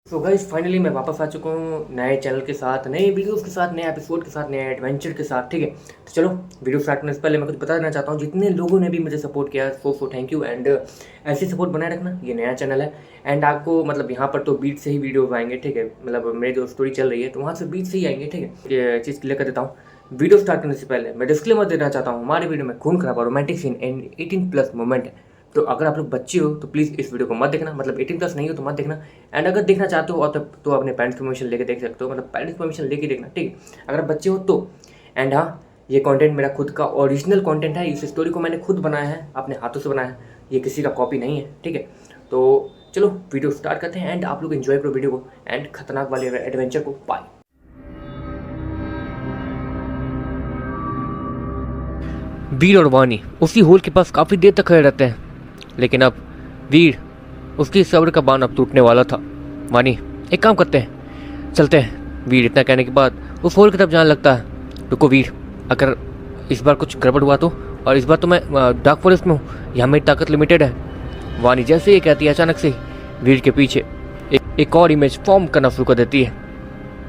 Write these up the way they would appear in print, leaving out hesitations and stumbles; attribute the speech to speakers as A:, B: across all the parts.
A: So guys finally मैं वापस आ चुका हूँ नए चैनल के साथ, नए वीडियोस के साथ, नए एपिसोड के साथ, नए एडवेंचर के साथ। ठीक है, तो चलो वीडियो स्टार्ट करने से पहले मैं कुछ बता देना चाहता हूँ। जितने लोगों ने भी मुझे सपोर्ट किया सो थैंक यू एंड ऐसे सपोर्ट बनाए रखना। ये नया चैनल है एंड आपको मतलब यहाँ पर तो बीट से ही वीडियोज आएंगे। ठीक है, मतलब मेरी जो स्टोरी चल रही है तो वहाँ से बीट से ही आएंगे। ठीक है, ये चीज़ क्लियर कर देता हूँ। वीडियो स्टार्ट करने से पहले मैं डिस्क्लेमर देना चाहता हूँ, हमारे वीडियो में खून खराबा, रोमांटिक सीन एंड 18+ मोमेंट है। तो अगर आप लोग बच्चे हो तो प्लीज़ इस वीडियो को मत देखना, मतलब 18+ नहीं हो तो मत देखना। एंड अगर देखना चाहते हो और तो अपने पेरेंट्स परमिशन लेके देख सकते हो, मतलब पेरेंट्स परमिशन लेके देखना। ठीक है, अगर बच्चे हो तो। एंड हाँ, ये कंटेंट मेरा खुद का ओरिजिनल कंटेंट है। इस स्टोरी को मैंने खुद बनाया है, अपने हाथों से बनाया है, ये किसी का कॉपी नहीं है। ठीक है, तो चलो वीडियो स्टार्ट करते हैं एंड आप लोग एंजॉय करो वीडियो को एंड खतरनाक वाले एडवेंचर को। बाय। वीर और वानी उसी होल के पास काफ़ी देर तक खड़े रहते हैं, लेकिन अब वीर उसकी सब्र का बांध अब टूटने वाला था। वानी, एक काम करते हैं, चलते हैं। वीर इतना कहने के बाद उस होल की तरफ जाने लगता है। रुको वीर, अगर इस बार कुछ गड़बड़ हुआ तो, और इस बार तो मैं डार्क फॉरेस्ट में हूँ, यहाँ मेरी ताकत लिमिटेड है। वानी जैसे ये कहती है अचानक से वीर के पीछे एक और इमेज फॉर्म करना शुरू कर देती है।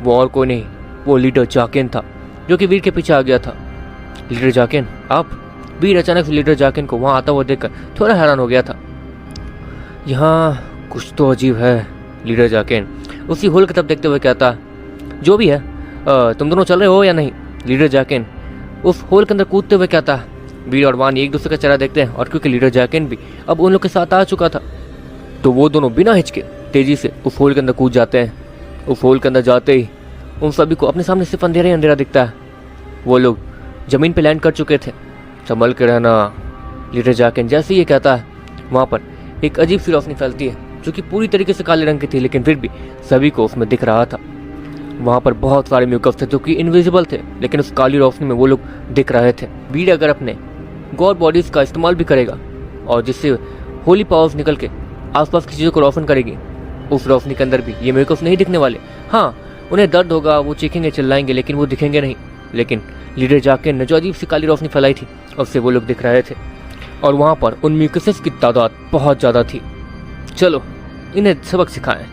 A: वो और कोई नहीं, वो लीडर जाकिन था जो कि वीर के पीछे आ गया था। लीडर जाकिन, आप? वीर अचानक से लीडर जाकिन को वहाँ आता हुआ देखकर थोड़ा हैरान हो गया था। यहाँ कुछ तो अजीब है। लीडर जाकिन उसी होल की तरफ देखते हुए कहता, जो भी है तुम दोनों चल रहे हो या नहीं? लीडर जाकिन उस होल के अंदर कूदते हुए कहता। वीर और वानी एक दूसरे का चेहरा देखते हैं और क्योंकि लीडर जाकिन भी अब उन लोग के साथ आ चुका था तो वो दोनों बिना हिचके तेजी से उस होल के अंदर कूद जाते हैं। उस होल के अंदर जाते ही उन सभी को अपने सामने सिर्फ अंधेरा ही अंधेरा दिखता है। वो लोग जमीन पे लैंड कर चुके थे। संभल के रहना। लीडर जाकिन जैसे ये कहता है वहाँ पर एक अजीब सी रोशनी फैलती है जो कि पूरी तरीके से काले रंग की थी, लेकिन फिर भी सभी को उसमें दिख रहा था। वहाँ पर बहुत सारे म्यूकस थे जो कि इनविजिबल थे, लेकिन उस काली रोशनी में वो लोग दिख रहे थे। वीर अगर अपने गॉड बॉडीज का इस्तेमाल भी करेगा और जिससे होली पावर्स निकल के आसपास की चीज़ों को रोशन करेगी, उस रोशनी के अंदर भी ये म्यूकस नहीं दिखने वाले। हाँ, उन्हें दर्द होगा, वो चीखेंगे चिल्लाएंगे, लेकिन वो दिखेंगे नहीं। लेकिन लीडर जाकिन ने जो अजीब सी काली रोशनी फैलाई थी उससे वो लोग दिख रहे थे और वहाँ पर उन म्यूकसेस की तादाद बहुत ज़्यादा थी। चलो इन्हें सबक सिखाएं।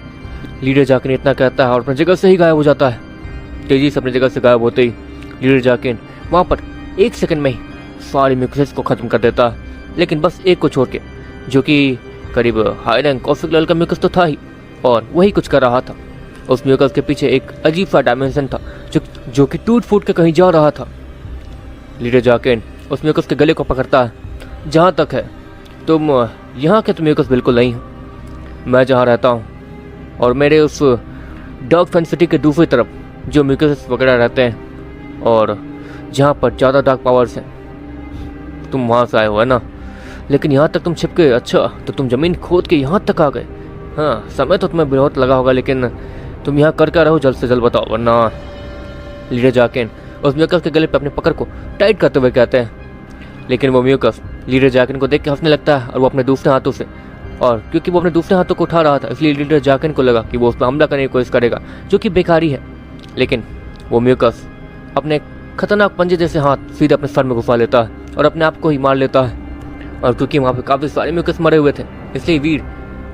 A: लीडर जाकिन इतना कहता है और अपनी जगह से ही गायब हो जाता है। तेजी से अपनी जगह से गायब होते ही लीडर जाकिन वहाँ पर 1 सेकंड में ही सारे म्यूकसेस को ख़त्म कर देता है, लेकिन बस एक को छोड़ के, जो कि करीब हाई रैंक कॉफी कलर का म्यूकस तो था ही और वही कुछ कर रहा था। उस म्यूकस के पीछे एक अजीब सा डायमेंशन था जो कि टूट फूट के कहीं जा रहा था। लीडर जाकिन उस म्यूकस के गले को पकड़ता है। जहाँ तक है तुम यहाँ के तो म्यूकस बिल्कुल नहीं हो। मैं जहाँ रहता हूँ और मेरे उस डार्क फैन सिटी के दूसरी तरफ जो म्यूकस वगैरह रहते हैं और जहाँ पर ज़्यादा डार्क पावर्स हैं, तुम वहाँ से आए हो है ना? लेकिन यहाँ तक तुम छिप गए। अच्छा, तो तुम ज़मीन खोद के यहाँ तक आ गए। हाँ, समय तो तुम्हें बहुत लगा होगा, लेकिन तुम यहाँ कर क्या रहो? जल्द से जल्द बताओ, वरना। लीडर जाकिन उस म्यूकस के गले पे अपने पकड़ को टाइट करते हुए कहते हैं, लेकिन वो म्यूकस लीडर जाकिन को देख के हंसने लगता है और वो अपने दूसरे हाथों से, और क्योंकि वो अपने दूसरे हाथों को उठा रहा था इसलिए लीडर जाकिन को लगा कि वो उस पर हमला करने की कोशिश करेगा, जो कि बेकारी है। लेकिन वो म्यूकस अपने खतरनाक पंजे जैसे हाथ सीधे अपने सर में घुसा लेता है और अपने आप को ही मार लेता है। और क्योंकि वहाँ पे काफ़ी सारे म्यूकस मरे हुए थे इसलिए वीर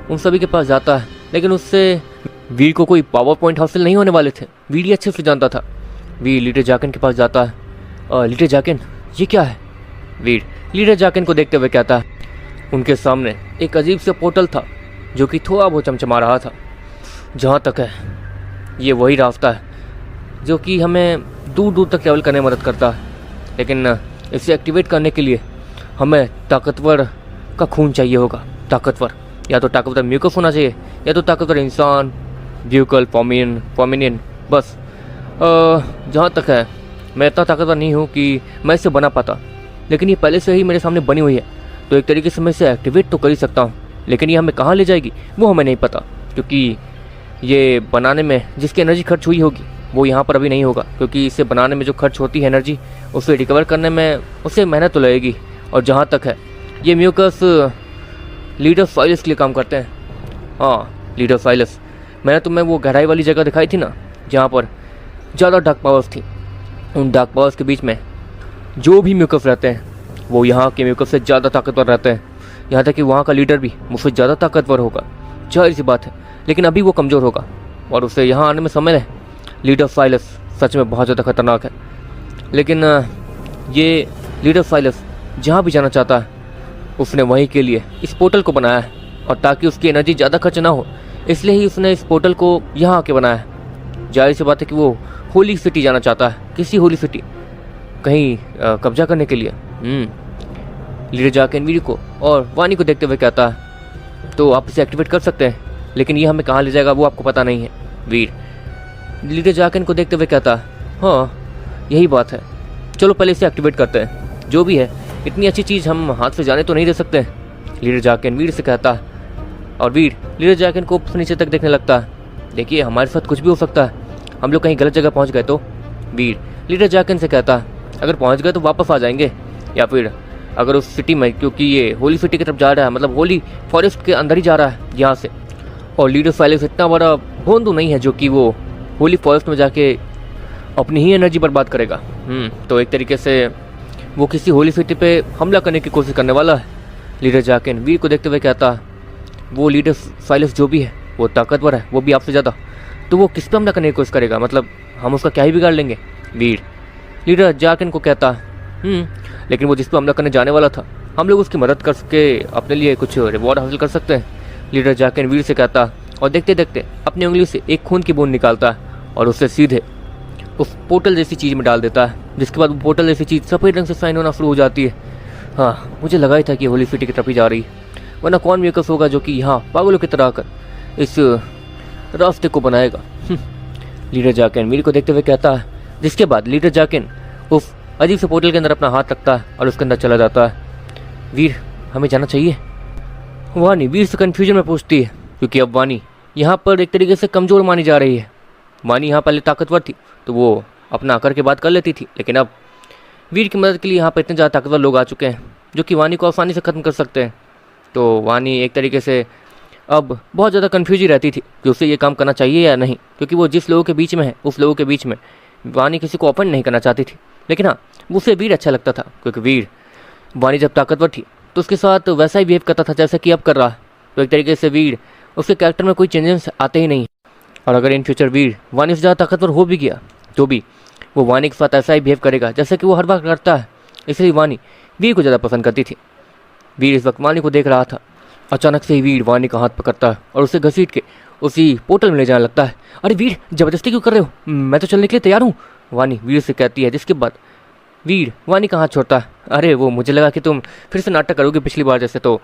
A: उन सभी के पास जाता है, लेकिन उससे वीर को कोई पावर पॉइंट हासिल नहीं होने वाले थे। वीर ये अच्छे से जानता था। वीर लीडर जाकिन के पास जाता है। लीडर जाकिन, ये क्या है? वीर लीडर जाकिन को देखते हुए कहता है। उनके सामने एक अजीब सा पोर्टल था जो कि थोड़ा बहुत चमचमा रहा था। जहाँ तक है ये वही रास्ता है जो कि हमें दूर दूर तक ट्रैवल करने में मदद करता है, लेकिन इसे एक्टिवेट करने के लिए हमें ताकतवर का खून चाहिए होगा। ताकतवर, या तो ताकतवर म्यूकस होना चाहिए या तो ताकतवर इंसान, व्यूकल, फॉर्मिनियन। बस जहाँ तक है मैं इतना ताकतवर नहीं हूँ कि मैं इसे बना पाता, लेकिन ये पहले से ही मेरे सामने बनी हुई है तो एक तरीके से मैं इसे एक्टिवेट तो कर ही सकता हूँ, लेकिन ये हमें कहाँ ले जाएगी वो हमें नहीं पता, क्योंकि ये बनाने में जिसकी एनर्जी खर्च हुई होगी वो यहाँ पर अभी नहीं होगा, क्योंकि इसे बनाने में जो खर्च होती है एनर्जी उसे रिकवर करने में उसे मेहनत तो लगेगी। और जहाँ तक है ये म्यूकस लीडर साइलस के लिए काम करते हैं। हाँ, लीडर साइलस, मैंने तुम्हें वो गहराई वाली जगह दिखाई थी ना जहाँ पर ज़्यादा डार्क पावर्स थी। उन डार्क पावर्स के बीच में जो भी म्यूकस रहते हैं वो यहाँ के म्यूकस से ज़्यादा ताकतवर रहते हैं। यहाँ तक कि वहाँ का लीडर भी मुझसे ज़्यादा ताकतवर होगा, जाहिर सी बात है, लेकिन अभी वो कमज़ोर होगा और उसे यहाँ आने में समय है। लीडर साइलस सच में बहुत ज़्यादा खतरनाक है, लेकिन ये लीडर साइलस जहाँ भी जाना चाहता है उसने वहीं के लिए इस पोर्टल को बनाया है, और ताकि उसकी एनर्जी ज़्यादा खर्च ना हो इसलिए ही उसने इस पोर्टल को यहाँ आके बनाया है। जाहिर सी बात है कि वो होली सिटी जाना चाहता है, किसी होली सिटी कहीं कब्जा करने के लिए। लीडर जाकेन वीर को और वानी को देखते हुए कहता है तो आप इसे एक्टिवेट कर सकते हैं, लेकिन ये हमें कहाँ ले जाएगा वो आपको पता नहीं है। वीर लीडर जाकेन को देखते हुए कहता है हाँ यही बात है, चलो पहले इसे एक्टिवेट करते हैं। जो भी है इतनी अच्छी चीज़ हम हाथ से जाने तो नहीं दे सकते। लीडर जाकेन वीर से कहता है, और वीर लीडर जाकेन को नीचे तक देखने लगता है। देखिए हमारे साथ कुछ भी हो सकता है, हम लोग कहीं गलत जगह पहुंच गए तो। वीर लीडर जाकेन से कहता है अगर पहुंच गए तो वापस आ जाएंगे, या फिर अगर उस सिटी में, क्योंकि ये होली सिटी की तरफ जा रहा है, मतलब होली फॉरेस्ट के अंदर ही जा रहा है यहाँ से, और लीडर साइलस इतना बड़ा भोंदू नहीं है जो कि वो होली फॉरेस्ट में जाके अपनी ही एनर्जी बर्बाद करेगा। तो एक तरीके से वो किसी होली सिटी पे हमला करने की कोशिश करने वाला है। लीडर जाकेन वीर को देखते हुए कहता है वो लीडर साइलस जो भी है वो ताकतवर है, वो भी आपसे ज़्यादा, तो वो किस पे हमला करने की कोशिश करेगा, मतलब हम उसका क्या ही बिगाड़ लेंगे। वीर लीडर जाकेन को कहता है लेकिन वो जिस पर हमला करने जाने वाला था हम लोग उसकी मदद करके अपने लिए कुछ रिवॉर्ड हासिल कर सकते हैं। लीडर जाकेन वीर से कहता और देखते देखते अपनी उंगली से एक खून की बूंद निकालता है और उससे सीधे उस पोर्टल जैसी चीज़ में डाल देता है, जिसके बाद वो पोर्टल जैसी चीज़ सफ़ेद रंग से साइन होना शुरू हो जाती है। हाँ मुझे लगा ही था कि होली सिटी की तरफ ही जा रही है, वरना कौन बेवकूफ़ होगा जो कि यहाँ पागलों की तरह आकर इस रास्ते को बनाएगा। लीडर जाकेन वीर को देखते हुए कहता है, जिसके बाद लीडर जाकेन उस अजीब से पोर्टल के अंदर अपना हाथ रखता है और उसके अंदर चला जाता है। वीर हमें जाना चाहिए? वानी वीर से कन्फ्यूजन में पूछती है, क्योंकि अब वानी यहाँ पर एक तरीके से कमज़ोर मानी जा रही है। वानी यहाँ पहले ताकतवर थी तो वो अपना आकर के बात कर लेती थी, लेकिन अब वीर की मदद के लिए यहाँ पर इतने ज़्यादा ताकतवर लोग आ चुके हैं जो कि वानी को आसानी से ख़त्म कर सकते हैं। तो वानी एक तरीके से अब बहुत ज़्यादा कन्फ्यूज ही रहती थी कि उसे ये काम करना चाहिए या नहीं, क्योंकि वो जिस लोगों के बीच में है उस लोगों के बीच में वानी किसी को ओपन नहीं करना चाहती थी। लेकिन हाँ उसे वीर अच्छा लगता था, क्योंकि वीर वानी जब ताकतवर थी तो उसके साथ वैसा ही बिहेव करता था जैसा कि अब कर रहा है। तो एक तरीके से वीर उसके कैरेक्टर में कोई चेंजेस आते ही नहीं, और अगर इन फ्यूचर वीर वानी से ज़्यादा ताकतवर हो भी गया तो भी वो वानी के साथ ऐसा ही बिहेव करेगा जैसा कि वो हर बार करता है। इसलिए वानी वीर को ज़्यादा पसंद करती थी। वीर इस वक्त वानी को देख रहा था, अचानक से ही वीर वानी का हाथ पकड़ता है और उसे घसीट के उसी पोर्टल में ले जाने लगता है। अरे वीर ज़बरदस्ती क्यों कर रहे हो, मैं तो चलने के लिए तैयार हूँ, वानी वीर से कहती है। जिसके बाद वीर वानी का हाथ छोड़ता है। अरे वो मुझे लगा कि तुम फिर से नाटक करोगे पिछली बार जैसे, तो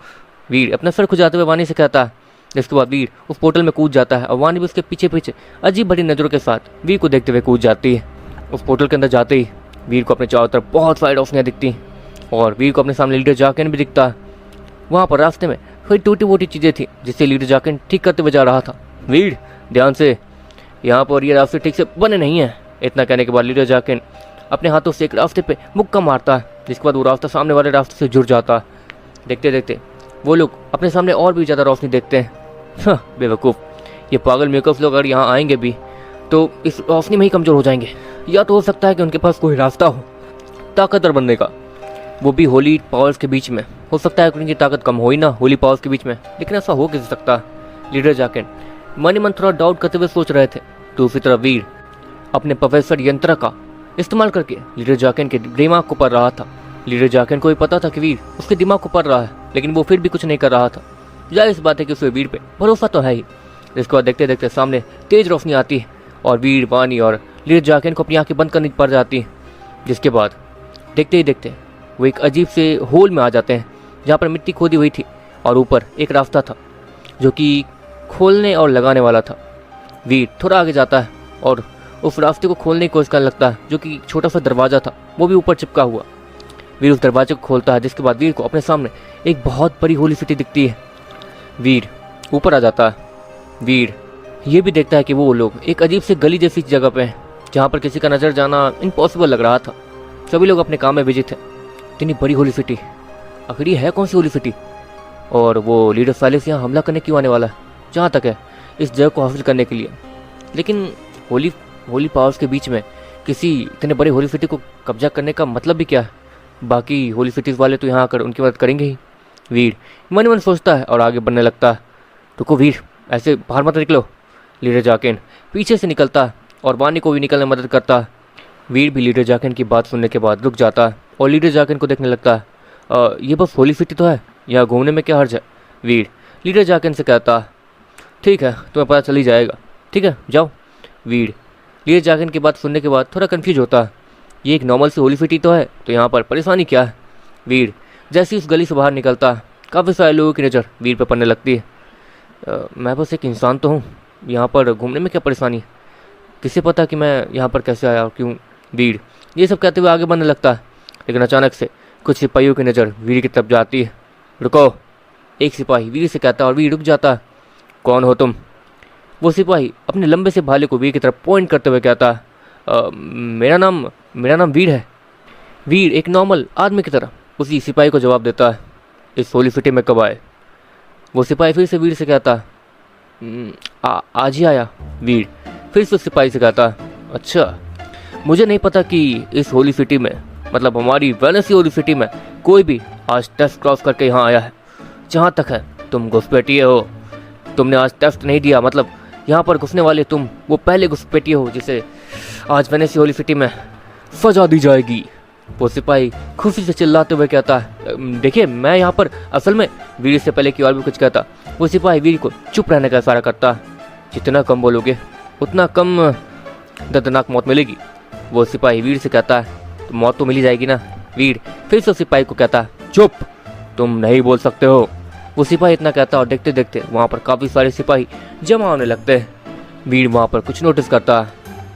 A: वीर अपना सर खुजाते हुए वानी से कहता है। जिसके बाद वीर उस पोर्टल में कूद जाता है और वानी भी उसके पीछे पीछे अजीब बड़ी नज़रों के साथ वीर को देखते हुए कूद जाती है। उस पोर्टल के अंदर जाते ही वीर को अपने चारों तरफ बहुत सारी रोशनियाँ दिखती हैं और वीर को अपने सामने लीडर जाकेन भी दिखता है। वहाँ पर रास्ते में कोई टूटी फूटी चीज़ें थी जिससे लीडर जाकेन ठीक करते हुए जा रहा था। वीर ध्यान से, यहाँ पर ये रास्ते ठीक से बने नहीं हैं। इतना कहने के बाद लीडर जाकेन अपने हाथों से एक रास्ते पे मुक्का मारता है, जिसके बाद वो रास्ता सामने वाले रास्ते से जुड़ जाता है। देखते देखते वो लोग अपने सामने और भी ज़्यादा रोशनी देखते हैं। बेवकूफ़, ये पागल मेकअप लोग अगर यहाँ आएंगे भी तो इस रोशनी में ही कमज़ोर हो जाएंगे, या तो हो सकता है कि उनके पास कोई रास्ता हो ताकतवर बनने का, वो भी होली पावर्स के बीच में। हो सकता है कि उनकी ताकत कम हो ही ना होली पावर्स के बीच में, लेकिन ऐसा हो कैसे सकता है। लीडर जाकेन मन ही मन थोड़ा डाउट करते हुए सोच रहे थे। दूसरी तरफ वीर अपने प्रोफेसर यंत्र का इस्तेमाल करके लीडर जाकेन के दिमाग को पढ़ रहा था। लीडर जाकेन को भी पता था कि वीर उसके दिमाग को पढ़ रहा है, लेकिन वो फिर भी कुछ नहीं कर रहा था। जाहिर इस बात है कि उसे वीर पे भरोसा तो है ही। जिसके बाद देखते देखते सामने तेज रोशनी आती है और वीर वानी और लीडर जाकेन को अपनी आंखें बंद करनी पड़ जाती है। जिसके बाद देखते ही देखते वो एक अजीब से होल में आ जाते हैं जहाँ पर मिट्टी खोदी हुई थी और ऊपर एक रास्ता था जो कि खोलने और लगाने वाला था। वीर थोड़ा आगे जाता है और उस रास्ते को खोलने की कोशिश करने लगता है, जो कि छोटा सा दरवाज़ा था वो भी ऊपर चिपका हुआ। वीर उस दरवाजे को खोलता है, जिसके बाद वीर को अपने सामने एक बहुत बड़ी होली सिटी दिखती है। वीर ऊपर आ जाता है। वीर ये भी देखता है कि वो लोग एक अजीब से गली जैसी जगह पे हैं जहाँ पर किसी का नज़र जाना इम्पॉसिबल लग रहा था। सभी लोग अपने काम में बिजी थे। इतनी बड़ी होली सिटी, आखिर ये है कौन सी होली सिटी? और वो लीडर साइलस यहाँ हमला करने क्यों आने वाला है? जहाँ तक है इस जगह को हासिल करने के लिए। लेकिन होली पावर्स के बीच में किसी इतने बड़े होली सिटी को कब्जा करने का मतलब भी क्या है? बाकी होली सिटीज़ वाले तो यहाँ आकर उनकी मदद करेंगे ही। वीर मन ही मन सोचता है और आगे बढ़ने लगता है। रुको वीर, ऐसे बाहर मत निकलो, लीडर जाकिन पीछे से निकलता और वानी को भी निकलने में मदद करता। वीर भी लीडर जाकिन की बात सुनने के बाद रुक जाता और लीडर जाकिन को देखने लगता। ये बस होली सिटी तो है, यहाँ घूमने में क्या हर्ज है? वीर लीडर जाकिन से कहता, ठीक है तुम्हें पता चल ही जाएगा, ठीक है जाओ। वीर लीडर जाकिन की बात सुनने के बाद थोड़ा कन्फ्यूज होता। ये एक नॉर्मल सी होली सिटी तो है, तो यहाँ पर परेशानी क्या है? वीर जैसे ही उस गली से बाहर निकलता काफ़ी सारे लोगों की नज़र वीर पर पड़ने लगती है। मैं बस एक इंसान तो हूँ, यहाँ पर घूमने में क्या परेशानी है? किसे पता कि मैं यहाँ पर कैसे आया और क्यों? वीर ये सब कहते हुए आगे बढ़ने लगता है, लेकिन अचानक से कुछ सिपाहियों की नज़र वीर की तरफ जाती है। रुको, एक सिपाही वीर से कहता और वीर रुक जाता। कौन हो तुम? वो सिपाही अपने लंबे से भाले को वीर की तरफ पॉइंट करते हुए कहता, मेरा नाम वीर है। वीर एक नॉर्मल आदमी की तरह उसी सिपाही को जवाब देता है, इस होली सिटी में कब आए? वो सिपाही फिर से वीर से कहता, आज ही आया। वीर फिर से उस सिपाही से कहता, अच्छा मुझे नहीं पता कि इस होली सिटी में, मतलब हमारी वेनेसी होली सिटी में कोई भी आज टेस्ट क्रॉस करके यहाँ आया है। जहाँ तक है तुम घुसपैठिए हो, तुमने आज टेस्ट नहीं दिया, मतलब यहाँ पर घुसने वाले तुम वो पहले घुसपैठिए हो जिसे आज वेनेसी होली सिटी में सजा दी जाएगी। वो सिपाही खुशी से चिल्लाते हुए कहता है, देखिए मैं यहाँ पर असल में। वीर से पहले कि और भी कुछ कहता, वो सिपाही वीर को चुप रहने का इशारा करता। जितना कम बोलोगे उतना कम दर्दनाक मौत मिलेगी। वो सिपाही वीर से कहता है, तो मौत तो मिली जाएगी ना। वीर फिर से सिपाही को कहता, चुप, तुम नहीं बोल सकते हो। वो सिपाही इतना कहता और देखते देखते वहाँ पर काफ़ी सारे सिपाही जमा होने लगते हैं। वीर वहाँ पर कुछ नोटिस करता।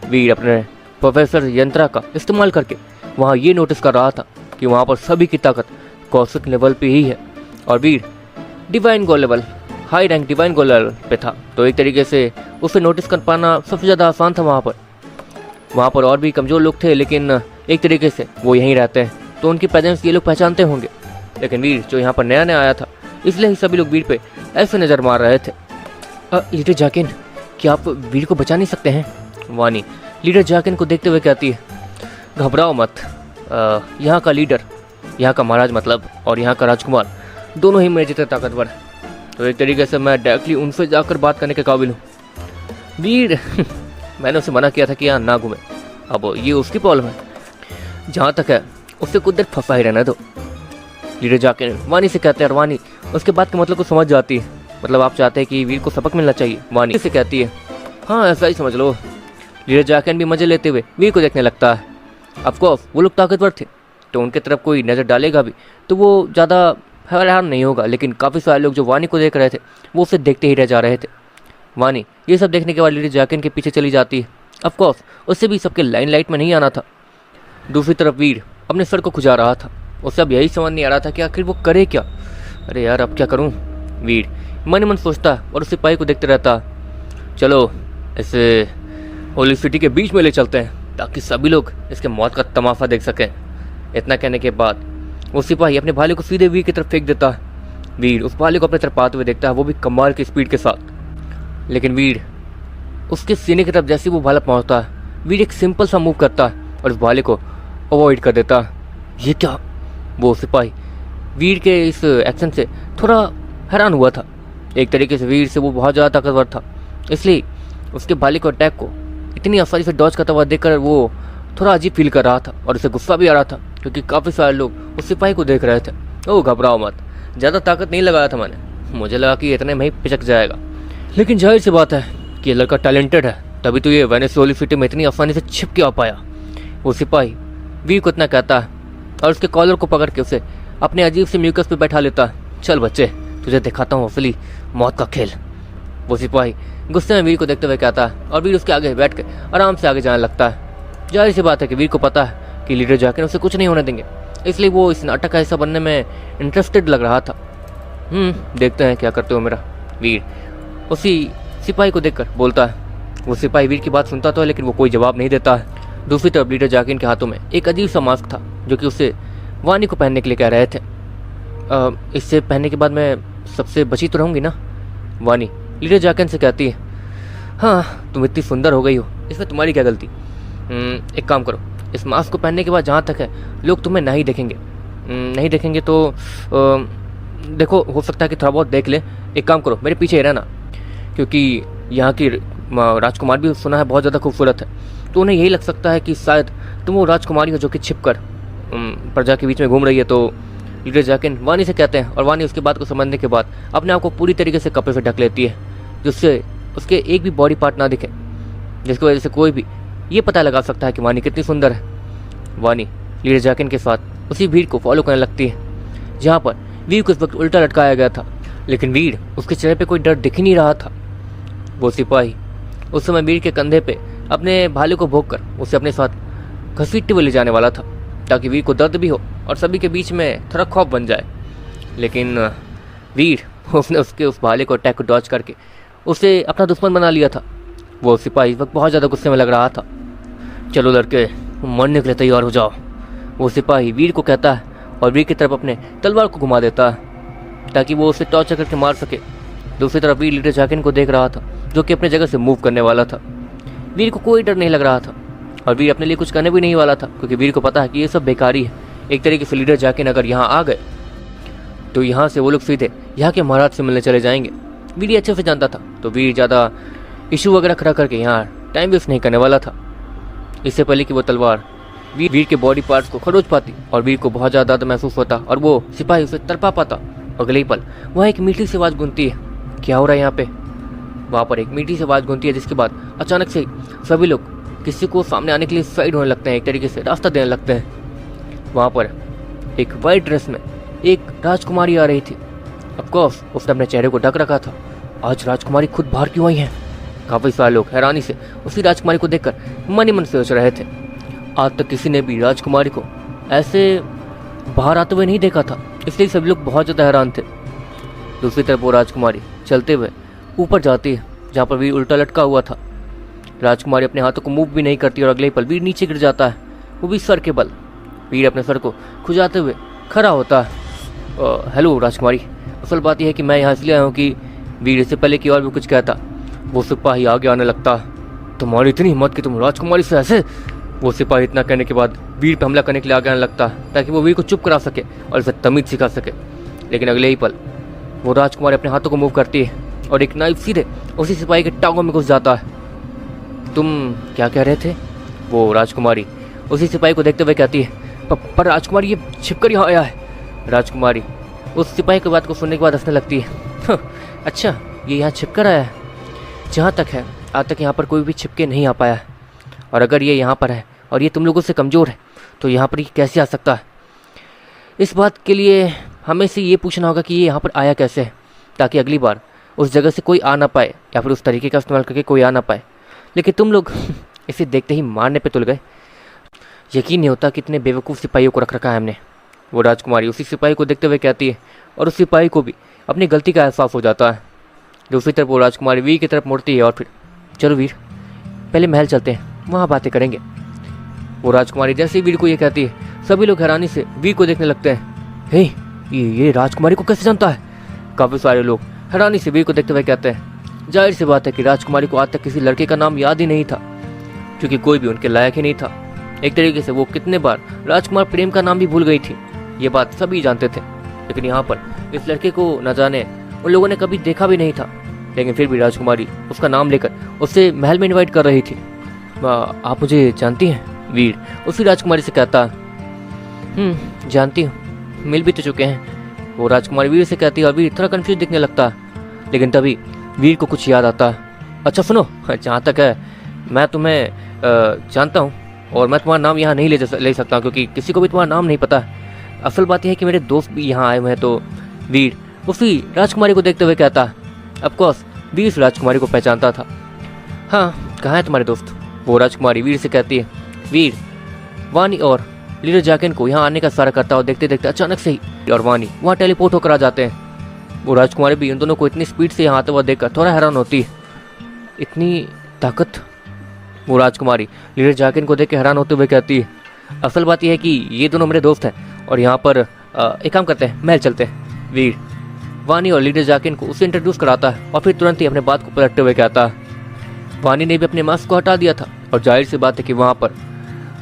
A: वीर अपने प्रोफेसर यंत्रा का इस्तेमाल करके वहाँ ये नोटिस कर रहा था कि वहाँ पर सभी की ताकत कौशिक लेवल पे ही है और Veer divine god level, high rank divine god level पे था। तो एक तरीके से उसे नोटिस कर पाना सबसे ज़्यादा आसान था। वहाँ पर और भी कमज़ोर लोग थे, लेकिन एक तरीके से वो यहीं रहते हैं तो उनकी प्रेजेंस ये लोग पहचानते होंगे। लेकिन वीर जो यहाँ पर नया नया आया था, इसलिए ही सभी लोग वीर पे ऐसे नज़र मार रहे थे। लीडर जाकिन, क्या आप वीर को बचा नहीं सकते हैं? वानी लीडर जाकिन को देखते हुए कहती है, घबराओ मत, यहाँ का लीडर, यहाँ का महाराज मतलब, और यहाँ का राजकुमार दोनों ही मेरे जितने ताकतवर हैं, तो एक तरीके से मैं डायरेक्टली उनसे जाकर बात करने के काबिल हूँ। वीर मैंने उसे मना किया था कि यहाँ ना घूमे, अब ये उसकी प्रॉब्लम है। जहाँ तक है उससे कुछ देर फंसा ही रहने दो। लीडर जाकिन वानी से कहते हैं और वानी उसके बात के मतलब को समझ जाती है। मतलब आप चाहते हैं कि वीर को सबक मिलना चाहिए? वानी से कहती है, हाँ ऐसा ही समझ लो। लीडर जाकिन भी मजे लेते हुए वीर को देखने लगता है। ऑफकोर्स वो लोग ताकतवर थे तो उनके तरफ कोई नज़र डालेगा भी तो वो ज़्यादा हैरान नहीं होगा, लेकिन काफ़ी सारे लोग जो वानी को देख रहे थे वो उसे देखते ही रह जा रहे थे। वानी ये सब देखने के बाद लीडर जाकिन के पीछे चली जाती है। ऑफकोर्स उससे भी सबके लाइट में नहीं आना था। दूसरी तरफ वीर अपने सर को खुजा रहा था। उसे अब यही समझ नहीं आ रहा था कि आखिर वो करे क्या। अरे यार अब क्या करूँ? वीर मन ही मन सोचता और उस सिपाही को देखते रहता। चलो इसे होली सिटी के बीच में ले चलते हैं ताकि सभी लोग इसके मौत का तमाशा देख सकें। इतना कहने के बाद वो सिपाही अपने भाले को सीधे वीर की तरफ फेंक देता है। वीर उस भाले को अपने तरफ आते हुए देखता है, वो भी कमाल की स्पीड के साथ। लेकिन वीर उसके सीने की तरफ जैसे वो भाला पहुंचता है, वीर एक सिंपल सा मूव करता है और उस भाले को अवॉइड कर देता है। ये क्या? वो सिपाही वीर के इस एक्शन से थोड़ा हैरान हुआ था। एक तरीके से वीर से वो बहुत ज़्यादा ताकतवर था, इसलिए उसके भाले को अटैक को इतनी आसानी से डॉज करता हुआ देखकर वो थोड़ा अजीब फील कर रहा था और उसे गुस्सा भी आ रहा था क्योंकि काफ़ी सारे लोग उस सिपाही को देख रहे थे। ओ घबराओ मत, ज़्यादा ताकत नहीं लगाया था मैंने, मुझे लगा कि इतने में ही पिचक जाएगा। लेकिन जाहिर सी बात है कि ये लड़का टैलेंटेड है, तभी तो ये वेनेसी होली सिटी में इतनी आसानी से छिप के आ पाया। वो सिपाही वीर को इतना कहता है और उसके कॉलर को पकड़ के उसे अपने अजीब से म्यूकस पे बैठा लेता है। चल बच्चे, तुझे दिखाता हूँ असली मौत का खेल। वो सिपाही गुस्से में वीर को देखते हुए कहता है और वीर उसके आगे बैठ के आराम से आगे जाने लगता है। जाहिर सी बात है कि वीर को पता है कि लीडर जाकिन उसे कुछ नहीं होने देंगे, इसलिए वो इस नाटक का हिस्सा बनने में इंटरेस्टेड लग रहा था। देखते हैं क्या करते हो मेरा। वीर उसी सिपाही को देखकर बोलता है। वो सिपाही वीर की बात सुनता तो है लेकिन वो कोई जवाब नहीं देता है। दूसरी तरफ लीडर जाकिन के हाथों में एक अजीब सा मास्क था जो कि उसे वानी को पहनने के लिए कह रहे थे। इससे पहनने के बाद मैं सबसे बची तो रहूँगी ना? वानी लीडर जाकिन से कहती है, हाँ तुम इतनी सुंदर हो गई हो, इसमें तुम्हारी क्या गलती। एक काम करो, इस मास्क को पहनने के बाद जहाँ तक है लोग तुम्हें नहीं देखेंगे। नहीं देखेंगे तो देखो हो सकता है कि थोड़ा बहुत देख ले। एक काम करो, मेरे पीछे ही रहना, क्योंकि यहाँ की राजकुमार भी सुना है बहुत ज़्यादा खूबसूरत है, तो उन्हें यही लग सकता है कि शायद तुम वो राजकुमारी हो जो कि छिपकर प्रजा के बीच में घूम रही है। तो लीडर जाकिन वानी से कहते हैं और वानी उसकी बात को समझने के बाद अपने आप को पूरी तरीके से कपड़े से ढक लेती है, जिससे उसके एक भी बॉडी पार्ट ना दिखे, जिसकी वजह से कोई भी ये पता लगा सकता है कि वानी कितनी सुंदर है। वानी लीडर जाकिन के साथ उसी भीड़ को फॉलो करने लगती है जहाँ पर वीर को इस वक्त उल्टा लटकाया गया था, लेकिन वीर उसके चेहरे पे कोई डर दिख ही नहीं रहा था। वो सिपाही उस समय वीर के कंधे पे अपने भाले को भोंक कर उसे अपने साथ घसीटते हुए ले जाने वाला था, ताकि वीर को दर्द भी हो और सभी के बीच में थोड़ा खौफ बन जाए। लेकिन वीर उसने उसके उस भाले को अटैक को डॉज करके उसे अपना दुश्मन बना लिया था। वो सिपाही इस वक्त बहुत ज़्यादा गुस्से में लग रहा था। चलो लड़के, मरने के लिए तैयार हो जाओ, वो सिपाही वीर को कहता है और वीर की तरफ अपने तलवार को घुमा देता है ताकि वो उसे टॉर्चर करके मार सके। दूसरी तरफ वीर लीडर जाकिन को देख रहा था जो कि अपने जगह से मूव करने वाला था। वीर को कोई डर नहीं लग रहा था और वीर अपने लिए कुछ करने भी नहीं वाला था, क्योंकि वीर को पता है कि ये सब बेकारी है। एक तरीके से लीडर जाकिन अगर यहाँ आ गए तो यहाँ से वो लोग सीधे यहाँ के महाराज से मिलने चले जाएंगे। वीर ये अच्छे से जानता था, तो वीर ज़्यादा इशू वगैरह खड़ा करके यहाँ टाइम वेस्ट नहीं करने वाला था। इससे पहले कि वो तलवार वीर के बॉडी पार्ट्स को खरोच पाती और वीर को बहुत ज़्यादा दर्द महसूस होता और वो सिपाही उसे तड़पा पाता। अगले ही पल वहाँ एक मीठी सी आवाज़ गूंजती है, क्या हो रहा है यहाँ पे। वहाँ पर एक मीठी सी आवाज़ गूंजती है, जिसके बाद अचानक से सभी लोग किसी को सामने आने के लिए साइड होने लगते हैं, एक तरीके से रास्ता देने लगते हैं। वहाँ पर एक वाइट ड्रेस में एक राजकुमारी आ रही थी। ऑफकोर्स उसने अपने चेहरे को ढक रखा था। आज राजकुमारी खुद बाहर क्यों आई है। काफ़ी सारे लोग हैरानी से उसी राजकुमारी को देखकर मन ही मन सोच रहे थे। आज तक किसी ने भी राजकुमारी को ऐसे बाहर आते हुए नहीं देखा था, इसलिए सभी लोग बहुत ज़्यादा हैरान थे। दूसरी तरफ वो राजकुमारी चलते हुए ऊपर जाती है जहाँ पर वीर उल्टा लटका हुआ था। राजकुमारी अपने हाथों को मूव भी नहीं करती और अगले ही पल वीर नीचे गिर जाता है, वो भी सर के बल। वीर अपने सर को खुजाते हुए खड़ा होता है। हेलो राजकुमारी, असल बात यह है कि मैं यहाँ इसलिए आया हूँ कि वीर इससे पहले कि और भी कुछ कहता वो सिपाही आगे आने लगता। तुम्हारी इतनी हिम्मत कि तुम राजकुमारी से ऐसे। वो सिपाही इतना कहने के बाद वीर पर हमला करने के लिए आगे आने लगता ताकि वो वीर को चुप करा सके और इसे तमीज सिखा सके। लेकिन अगले ही पल वो राजकुमारी अपने हाथों को मूव करती है और एक नाइफ सीधे उसी सिपाही के टांगों में घुस जाता है। तुम क्या कह रहे थे। वो राजकुमारी उसी सिपाही को देखते हुए कहती है, पर राजकुमारी ये छिपकर यहाँ आया है। राजकुमारी उस सिपाही की बात को सुनने के बाद हंसने लगती है। अच्छा, ये यहाँ छिपकर आया है। जहाँ तक है आज तक यहाँ पर कोई भी छिपके नहीं आ पाया है, और अगर ये यहाँ पर है और ये तुम लोगों से कमज़ोर है तो यहाँ पर ये कैसे आ सकता है। इस बात के लिए हमें से ये पूछना होगा कि ये यहाँ पर आया कैसे है, ताकि अगली बार उस जगह से कोई आ ना पाए या फिर उस तरीके का इस्तेमाल करके कोई आ ना पाए। लेकिन तुम लोग इसे देखते ही मारने पे तुल गए। यकीन नहीं होता कितने बेवकूफ़ सिपाहियों को रख रखा है हमने। वो राजकुमारी उसी सिपाही को देखते हुए कहती है और उस सिपाही को भी अपनी गलती का एहसास हो जाता है। दूसरी तरफ वो राजकुमारी वीर की तरफ मुड़ती है और फिर चलो वीर, पहले महल चलते हैं, वहाँ बातें करेंगे। वो राजकुमारी जैसे ही वीर को ये कहती है, सभी लोग हैरानी से वीर को देखने लगते हैं। हे, ये राजकुमारी को कैसे जानता है। काफ़ी सारे लोग हैरानी से वीर को देखते हुए कहते हैं, जाहिर सी बात है कि राजकुमारी को आज तक किसी लड़के का नाम याद ही नहीं था, क्योंकि कोई भी उनके लायक ही नहीं था। एक तरीके से वो कितने बार राजकुमार प्रेम का नाम भी भूल गई थी, ये बात सभी जानते थे। लेकिन यहाँ पर इस लड़के को न जाने उन लोगों ने कभी देखा भी नहीं था, लेकिन फिर भी राजकुमारी उसका नाम लेकर उससे महल में इनवाइट कर रही थी। आप मुझे जानती हैं। वीर उसी राजकुमारी से कहता, जानती हूँ, मिल भी तो चुके हैं। वो राजकुमारी वीर से कहती है और वीर थोड़ा कंफ्यूज दिखने लगता, लेकिन तभी वीर को कुछ याद आता। अच्छा सुनो, जहाँ तक है मैं तुम्हें जानता हूँ और मैं तुम्हारा नाम यहाँ नहीं ले सकता, क्योंकि किसी को भी तुम्हारा नाम नहीं पता है। असल बात यह है कि मेरे दोस्त भी यहाँ आए हुए हैं। तो वीर उसी राजकुमारी को देखते हुए कहता, ऑफकोर्स वीर इस राजकुमारी को पहचानता था। हाँ, कहाँ है तुम्हारे दोस्त। वो राजकुमारी वीर से कहती है। वीर वानी और लीडर जाकिन को यहाँ आने का सारा करता और देखते देखते अचानक से ही और वानी वहाँ टेलीपोर्ट होकर आ जाते हैं। वो राजकुमारी भी इन दोनों को इतनी स्पीड से यहाँ आते हुआ देखकर थोड़ा हैरान होती है। इतनी ताकत। वो राजकुमारी लीडर जाकिन को देख के हैरान होते हुए कहती है, असल बात यह है कि ये दोनों मेरे दोस्त हैं और यहाँ पर एक काम करते हैं, महल चलते हैं। वीर वानी और लीडर जाकिन को उसे इंट्रोड्यूस कराता है और फिर तुरंत ही अपने बात को पलटते हुए कहता है। वानी ने भी अपने मास्क को हटा दिया था और जाहिर सी बात है कि वहाँ पर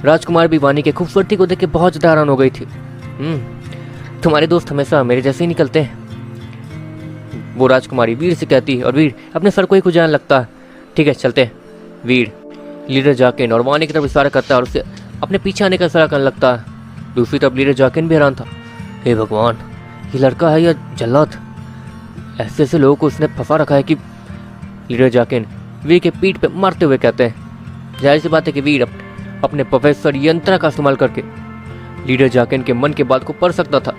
A: राजकुमार भी वानी के खूबसूरती को देख के बहुत ज़्यादा हैरान हो गई थी। तुम्हारे दोस्त हमेशा मेरे जैसे ही निकलते हैं। वो राजकुमारी वीर से कहती है और वीर अपने सर को ही खुजाने लगता है। ठीक है चलते हैं। वीर लीडर जाकिन और वानी की तरफ इशारा करता है और उसे अपने पीछे आने का इशारा करने लगता है। दूसरी तरफ लीडर जाकिन भी हैरान था। हे भगवान, ये लड़का है या जल्लाद? ऐसे ऐसे लोगों को उसने फंसा रखा है कि लीडर जाकिन वीर के पीठ पे मारते हुए कहते हैं। जाहिर सी बात है कि वीर अपने प्रोफेसर यंत्रा का इस्तेमाल करके लीडर जाकिन के मन के बात को पढ़ सकता था।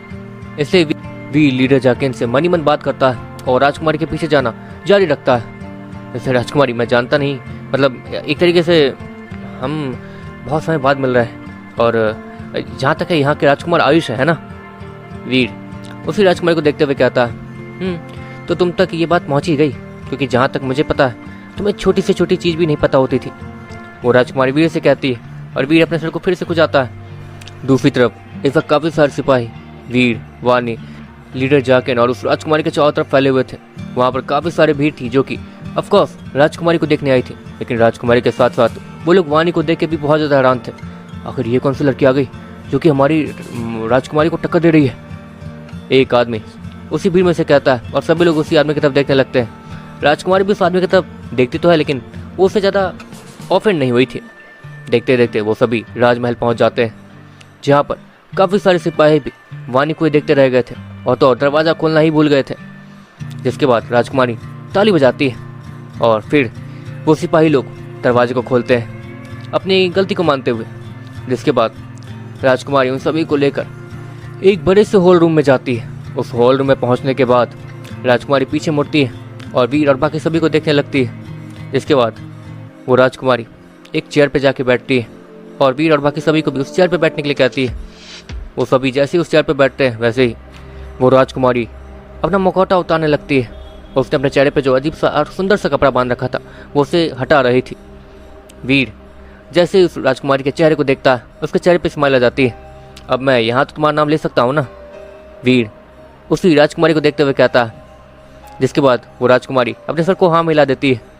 A: इसलिए वीर लीडर जाकिन से मन ही मन बात करता है और राजकुमारी के पीछे जाना जारी रखता है। जैसे राजकुमारी मैं जानता नहीं, मतलब एक तरीके से हम बहुत समय बाद मिल रहे हैं और जहाँ तक है यहाँ के राजकुमार आयुष है ना। वीर उसी राजकुमारी को देखते हुए कहता है तो तुम तक ये बात पहुँच ही गई, क्योंकि जहाँ तक मुझे पता है तुम्हें छोटी से छोटी चीज़ भी नहीं पता होती थी। वो राजकुमारी वीर से कहती है और वीर अपने सर को फिर से खुजाता है। दूसरी तरफ इस वक्त काफ़ी सारे सिपाही वीर, वानी, लीडर जाकिन और उस राजकुमारी के चारों तरफ फैले हुए थे। वहाँ पर काफ़ी सारी भीड़ थी जो कि ऑफकोर्स राजकुमारी को देखने आई थी, लेकिन राजकुमारी के साथ साथ वो लोग वानी को देख के भी बहुत ज़्यादा हैरान थे। आखिर ये कौन सी लड़की आ गई जो कि हमारी राजकुमारी को टक्कर दे रही है? एक आदमी उसी भीड़ में से कहता है और सभी लोग उसी आदमी की तरफ देखने लगते हैं। राजकुमारी भी उस आदमी की तरफ देखती तो है, लेकिन वो उससे ज़्यादा ऑफेंड नहीं हुई थी। देखते देखते वो सभी राजमहल पहुंच जाते हैं, जहाँ पर काफ़ी सारे सिपाही भी वानी को ही देखते रह गए थे और तो दरवाज़ा खोलना ही भूल गए थे। जिसके बाद राजकुमारी ताली बजाती है और फिर वो सिपाही लोग दरवाजे को खोलते हैं अपनी गलती को मानते हुए। जिसके बाद राजकुमारी उन सभी को लेकर एक बड़े से हॉल रूम में जाती है। उस हॉल रूम में पहुंचने के बाद राजकुमारी पीछे मुड़ती है और वीर और बाकी सभी को देखने लगती है। जिसके बाद वो राजकुमारी एक चेयर पे जाके बैठती है और वीर और बाकी सभी को भी उस चेयर पे बैठने के लिए कहती है। वो सभी जैसे ही उस चेयर पे बैठते हैं वैसे ही वो राजकुमारी अपना मुखौटा उतारने लगती है। उसने अपने चेहरे पे जो अजीब सा और सुंदर सा कपड़ा बांध रखा था वो उसे हटा रही थी। वीर जैसे ही उस राजकुमारी के चेहरे को देखता है उसके चेहरे पे स्माइल आ जाती है। अब मैं यहाँ तो तुम्हारा नाम ले सकता हूँ ना? वीर उसी राजकुमारी को देखते हुए कहता है। जिसके बाद वो राजकुमारी अपने सर को हाँ मिला देती है।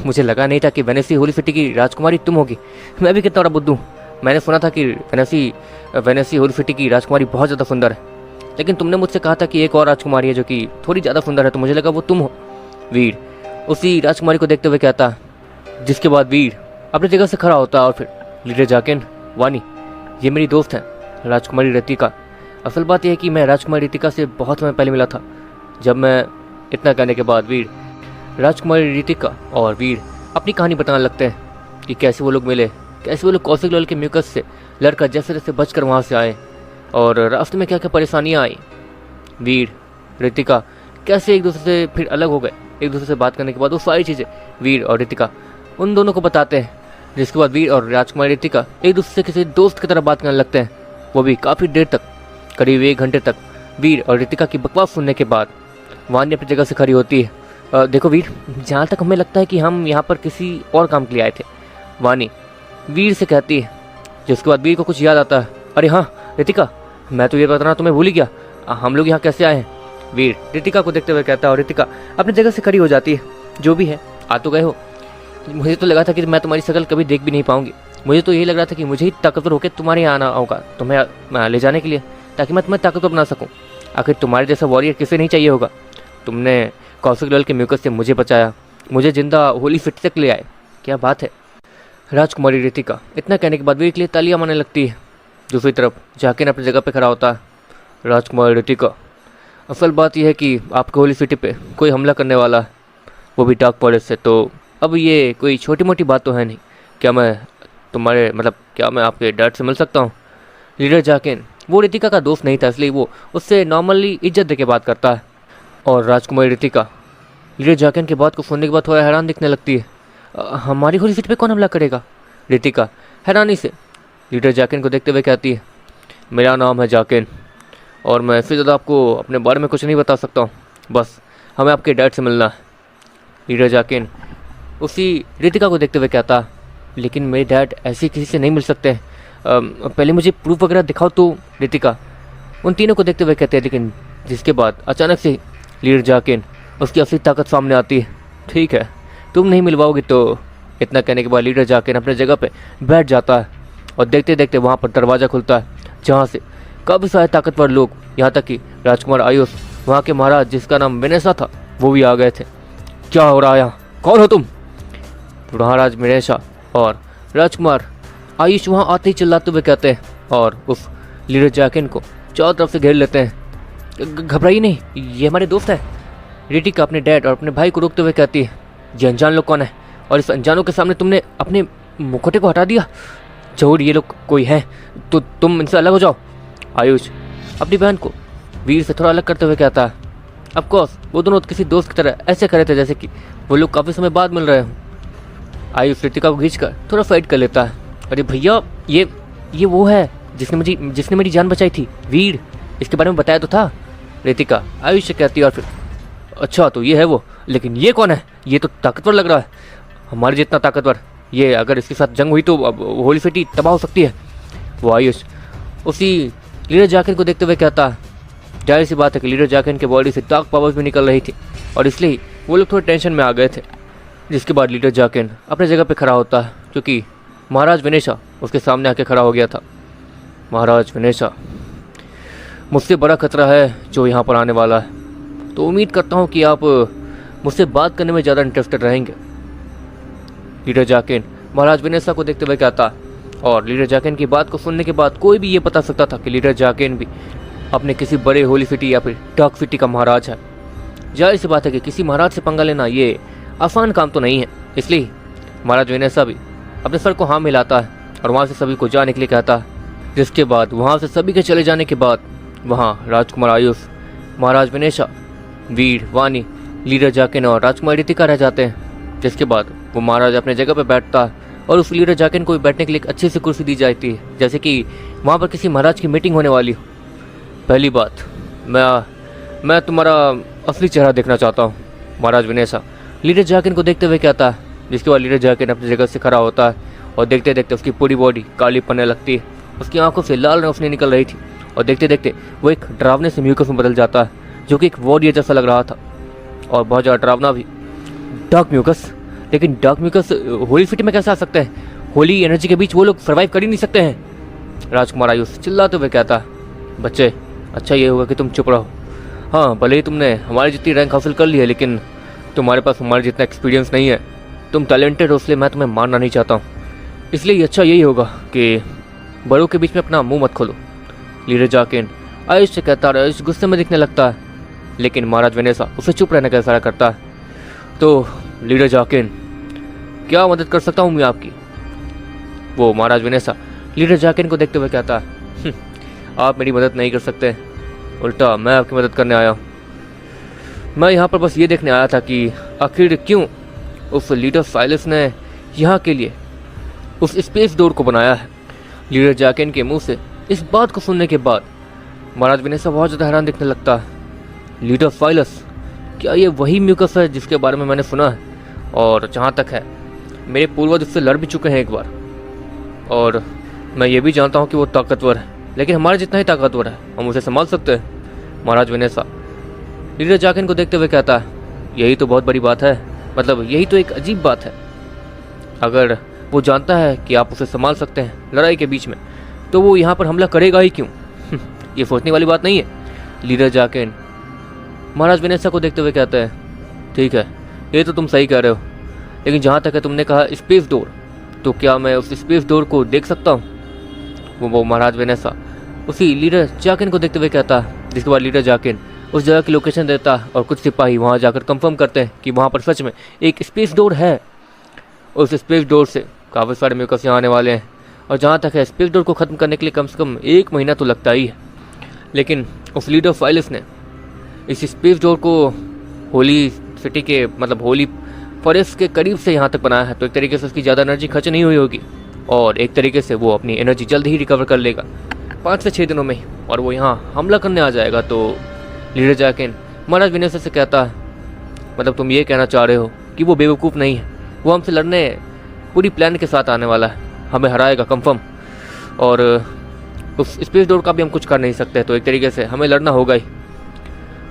A: मुझे लगा नहीं था कि वेनेसी होली सिटी की राजकुमारी तुम होगी। मैं भी कितना बड़ा बुद्धू। मैंने सुना था कि वेनेसी होली सिटी की राजकुमारी बहुत ज़्यादा सुंदर है, लेकिन तुमने मुझसे कहा था कि एक और राजकुमारी है जो कि थोड़ी ज़्यादा सुंदर है, तो मुझे लगा वो तुम हो। वीर उसी राजकुमारी को देखते हुए कहता है। जिसके बाद वीर अपनी जगह से खड़ा होता है और फिर लीडर जाकिन, वानी, ये मेरी दोस्त है राजकुमारी रितिका। असल बात यह है कि मैं राजकुमारी रितिका से बहुत समय पहले मिला था। जब मैं इतना कहने के बाद वीर राजकुमारी रितिका और वीर अपनी कहानी बताने लगते हैं कि कैसे वो लोग मिले, कैसे वो लोग कौशिक लाल के म्यूकस से लड़का जैसे जैसे बचकर वहाँ से आए और रास्ते में क्या क्या परेशानियाँ आई। वीर रितिका कैसे एक दूसरे से फिर अलग हो गए। एक दूसरे से बात करने के बाद वो सारी चीज़ें वीर और रितिका उन दोनों को बताते हैं। जिसके बाद वीर और राजकुमारी रितिका एक दूसरे से किसी दोस्त की तरह बात करने लगते हैं। वो भी काफ़ी देर तक, करीब 1 घंटे तक वीर और रितिका की बकवास सुनने के बाद वानी अपनी जगह से खड़ी होती है। देखो वीर, जहाँ तक हमें लगता है कि हम यहाँ पर किसी और काम के लिए आए थे, वानी वीर से कहती है। जिसके बाद वीर को कुछ याद आता है। अरे हाँ रितिका, मैं तो ये बताना तुम्हें भूल ही गया, हम लोग यहाँ कैसे आए हैं? वीर रितिका को देखते हुए कहता है और रितिका अपनी जगह से खड़ी हो जाती है। जो भी है, आ तो गए हो। मुझे तो लगा था कि मैं तुम्हारी शक्ल कभी देख भी नहीं पाऊंगी। मुझे तो यही लग रहा था कि मुझे ही ताकतवर होकर तुम्हारे यहाँ आना होगा, तुम्हें ले जाने के लिए, ताकि मैं तुम्हें ताकतवर बना सकूँ। आखिर तुम्हारे जैसा वॉरियर किसे नहीं चाहिए होगा। तुमने कौशिक लाल के म्यूकस से मुझे बचाया, मुझे जिंदा होली सिटी तक ले आए। क्या बात है। राजकुमारी रितिका इतना कहने के बाद वीर के लिए तालियां मारने लगती है। दूसरी तरफ जाकिन अपनी जगह पे खड़ा होता है। राजकुमारी रितिका, असल बात यह है कि आपके होली सिटी पे कोई हमला करने वाला है, वो भी डार्क फॉरेस्ट से। तो अब ये कोई छोटी मोटी बात तो है नहीं। क्या मैं आपके डैड से मिल सकता हूँ? लीडर जाकिन वो रितिका का दोस्त नहीं था, इसलिए वो उससे नॉर्मली इज्जत दे के बात करता है। और राजकुमारी रितिका लीडर जाकिन की बात को सुनने के बाद थोड़ा हैरान दिखने लगती है। हमारी होली सिटी पे कौन हमला करेगा? रितिका हैरानी से लीडर जाकिन को देखते हुए कहती है। मेरा नाम है जाकिन और मैं इससे ज़्यादा आपको अपने बारे में कुछ नहीं बता सकता हूँ, बस हमें आपके डैड से मिलना है। लीडर जाकिन उसी रितिका को देखते हुए कहता, लेकिन मेरे डैड ऐसे किसी से नहीं मिल सकते। पहले मुझे प्रूफ वगैरह दिखाओ। तो रितिका उन तीनों को देखते हुए कहते हैं। लेकिन जिसके बाद अचानक से लीडर जाकिन उसकी असली ताकत सामने आती है। ठीक है, तुम नहीं मिलवाओगी तो। इतना कहने के बाद लीडर जाकिन अपने जगह पे बैठ जाता है और देखते देखते वहाँ पर दरवाज़ा खुलता है, जहाँ से काफ़ी सारे ताकतवर लोग, यहाँ तक कि राजकुमार आयुष, वहाँ के महाराज जिसका नाम वेनेसा था, वो भी आ गए थे। क्या हो रहा है यहाँ? कौन हो तुम? महाराज विनेशा और राजकुमार आयुष वहाँ आते ही चिल्लाते हुए कहते हैं और उस लीडर जैकिन को चारों तरफ से घेर लेते हैं। घबराइए नहीं, ये हमारे दोस्त है। रितिका अपने डैड और अपने भाई को रोकते हुए कहती है, ये अनजान लोग कौन है और इस अनजानों के सामने तुमने अपने मुखौटे को हटा दिया। जरूर ये लोग कोई है तो तुम इनसे अलग हो जाओ। आयुष अपनी बहन को वीर से थोड़ा अलग करते हुए कहता है, ऑफकोर्स वो दोनों किसी दोस्त की तरह ऐसे करे थे जैसे कि वो लोग काफ़ी समय बाद मिल रहे हों। आयुष रितिका को खींचकर थोड़ा फाइट कर लेता है। अरे भैया, ये वो है जिसने मेरी जान बचाई थी, वीर। इसके बारे में बताया तो था। रितिका आयुष से कहती है और फिर, अच्छा तो ये है वो, लेकिन ये कौन है? ये तो ताकतवर लग रहा है, हमारे जितना ताकतवर। ये अगर इसके साथ जंग हुई तो अब होली सिटी तबाह हो सकती है। वो आयुष उसी लीडर जैकिन को देखते हुए कहता है, जाहिर सी बात है कि लीडर जैकिन के बॉडी से डार्क पावर्स भी निकल रही थी और इसलिए वो लोग थोड़े टेंशन में आ गए थे। जिसके बाद लीडर जैकिन अपने जगह पे खड़ा होता है क्योंकि महाराज विनेशा उसके सामने आके खड़ा हो गया था। महाराज विनेशा, मुझसे बड़ा खतरा है जो यहाँ पर आने वाला है, तो उम्मीद करता हूँ कि आप मुझसे बात करने में ज़्यादा इंटरेस्टेड रहेंगे। लीडर जैकिन महाराज विनेशा को देखते हुए कहता, और लीडर जैकिन की बात को सुनने के बाद कोई भी ये बता सकता था कि लीडर जैकिन भी अपने किसी बड़े होली सिटी या फिर डार्क सिटी का महाराज है। जाहिर सी बात है कि किसी महाराज से पंगा लेना ये आसान काम तो नहीं है। इसलिए महाराज विनेशा भी अपने सर को हाँ मिलाता है और वहाँ से सभी को जाने के लिए कहता है। जिसके बाद वहाँ से सभी के चले जाने के बाद वहाँ राजकुमार आयुष, महाराज विनेशा, वीर, वानी, लीडर जैकिन और राजकुमार रितिका रह जाते हैं। जिसके बाद वो महाराज अपने जगह पर बैठता है और उस लीडर जैकिन को बैठने के लिए एक अच्छी सी कुर्सी दी जाती है, जैसे कि वहाँ पर किसी महाराज की मीटिंग होने वाली हो। पहली बात, मैं तुम्हारा असली चेहरा देखना चाहता हूँ। महाराज विनेशा लीडर जैकिन को देखते हुए कहता है। जिसके बाद लीडर जैकिन अपनी जगह से खड़ा होता है और देखते देखते उसकी पूरी बॉडी काली पड़ने लगती है। उसकी आंखों से लाल रोशनी निकल रही थी और देखते देखते वो एक डरावने से म्यूकस में बदल जाता है, जो कि एक वॉरियर जैसा लग रहा था और बहुत ज़्यादा डरावना भी। डार्क म्यूकस, लेकिन डार्क म्यूकस होली सिटी में कैसे आ सकते हैं? होली एनर्जी के बीच वो लोग सर्वाइव कर ही नहीं सकते हैं। राजकुमार आयुष चिल्लाते हुए कहता है, बच्चे, अच्छा ये होगा कि तुम चुप रहो। हाँ, भले ही तुमने हमारी जितनी रैंक हासिल कर ली है, लेकिन तुम्हारे पास हमारे जितना एक्सपीरियंस नहीं है। तुम टैलेंटेड हो, इसलिए मैं तुम्हें मारना नहीं चाहता हूँ। इसलिए अच्छा यही होगा कि बड़ों के बीच में अपना मुंह मत खोलो। लीडर जैकिन आयुष से कहता है। आयुष गुस्से में दिखने लगता है, लेकिन महाराज विनेशा उसे चुप रहने का इशारा करता है। तो लीडर जैकिन, क्या मदद कर सकता हूँ मैं आपकी? वो महाराज विनेशा लीडर जैकिन को देखते हुए कहता है, आप मेरी मदद नहीं कर सकते, उल्टा मैं आपकी मदद करने आया हूँ। मैं यहाँ पर बस ये देखने आया था कि आखिर क्यों उस लीडर साइलस ने यहाँ के लिए उस स्पेस डोर को बनाया है। लीडर जैकिन के मुंह से इस बात को सुनने के बाद महाराज विनेशा बहुत ज़्यादा हैरान दिखने लगता है। लीडर साइलस, क्या ये वही म्यूकस है जिसके बारे में मैंने सुना है? और जहाँ तक है, मेरे पूर्वज उससे लड़ भी चुके हैं एक बार, और मैं ये भी जानता हूँ कि वो ताकतवर है, लेकिन हमारे जितना ही ताकतवर है, हम उसे संभाल सकते हैं। महाराज विनेशा लीडर जैकिन को देखते हुए कहता है, यही तो बहुत बड़ी बात है, मतलब यही तो एक अजीब बात है। अगर वो जानता है कि आप उसे संभाल सकते हैं लड़ाई के बीच में, तो वो यहाँ पर हमला करेगा ही क्यों? ये सोचने वाली बात नहीं है। लीडर जैकिन महाराज विनेशा को देखते हुए कहते हैं, ठीक है, ये तो तुम सही कह रहे हो, लेकिन जहाँ तक है तुमने कहा स्पेस डोर, तो क्या मैं उस स्पेस डोर को देख सकता हूँ? वो महाराज विनेशा उसी लीडर जैकिन को देखते हुए कहता है। जिसके बाद लीडर जैकिन उस जगह की लोकेशन देता है और कुछ सिपाही वहाँ जाकर कंफर्म करते हैं कि वहाँ पर सच में एक स्पेस डोर है। उस स्पेस डोर से काफ़ी सारे म्यूकस यहाँ आने वाले हैं, और जहाँ तक है स्पेस डोर को ख़त्म करने के लिए कम से कम 1 महीना तो लगता ही है। लेकिन उस लीडर साइलस ने इस स्पेस डोर को होली सिटी के, मतलब होली फॉरेस्ट के करीब से यहाँ तक बनाया है, तो एक तरीके से उसकी ज़्यादा एनर्जी खर्च नहीं हुई होगी और एक तरीके से वो अपनी एनर्जी जल्द ही रिकवर कर लेगा 5 से 6 दिनों में ही, और वो यहाँ हमला करने आ जाएगा। तो लीडर जैकिन महाराज विनेशा से कहता है, मतलब तुम ये कहना चाह रहे हो कि वो बेवकूफ़ नहीं है, वो हमसे लड़ने पूरी प्लान के साथ आने वाला है, हमें हराएगा कंफर्म, और उस स्पेस डोर का भी हम कुछ कर नहीं सकते, तो एक तरीके से हमें लड़ना होगा ही।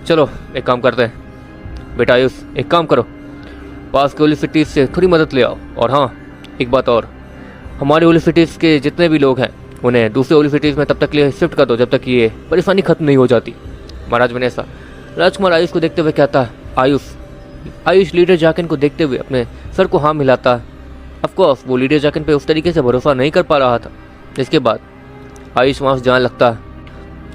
A: चलो एक काम करते हैं बेटा आयुष, एक काम करो, पास के होली सिटीज़ से थोड़ी मदद ले आओ, और हाँ एक बात और, हमारे होली सिटीज़ के जितने भी लोग हैं उन्हें दूसरे होली सिटीज़ में तब तक लिए शिफ्ट कर दो जब तक ये परेशानी खत्म नहीं हो जाती। महाराज विनेशा राजकुमार आयुष को देखते हुए कहता है। आयुष लीडर जैकिन को देखते हुए अपने सर को हाँ मिलाता है ऑफकोर्स वो लीडर जाकिन पे उस तरीके से भरोसा नहीं कर पा रहा था। इसके बाद आयुष वहाँ से जाने लगता है।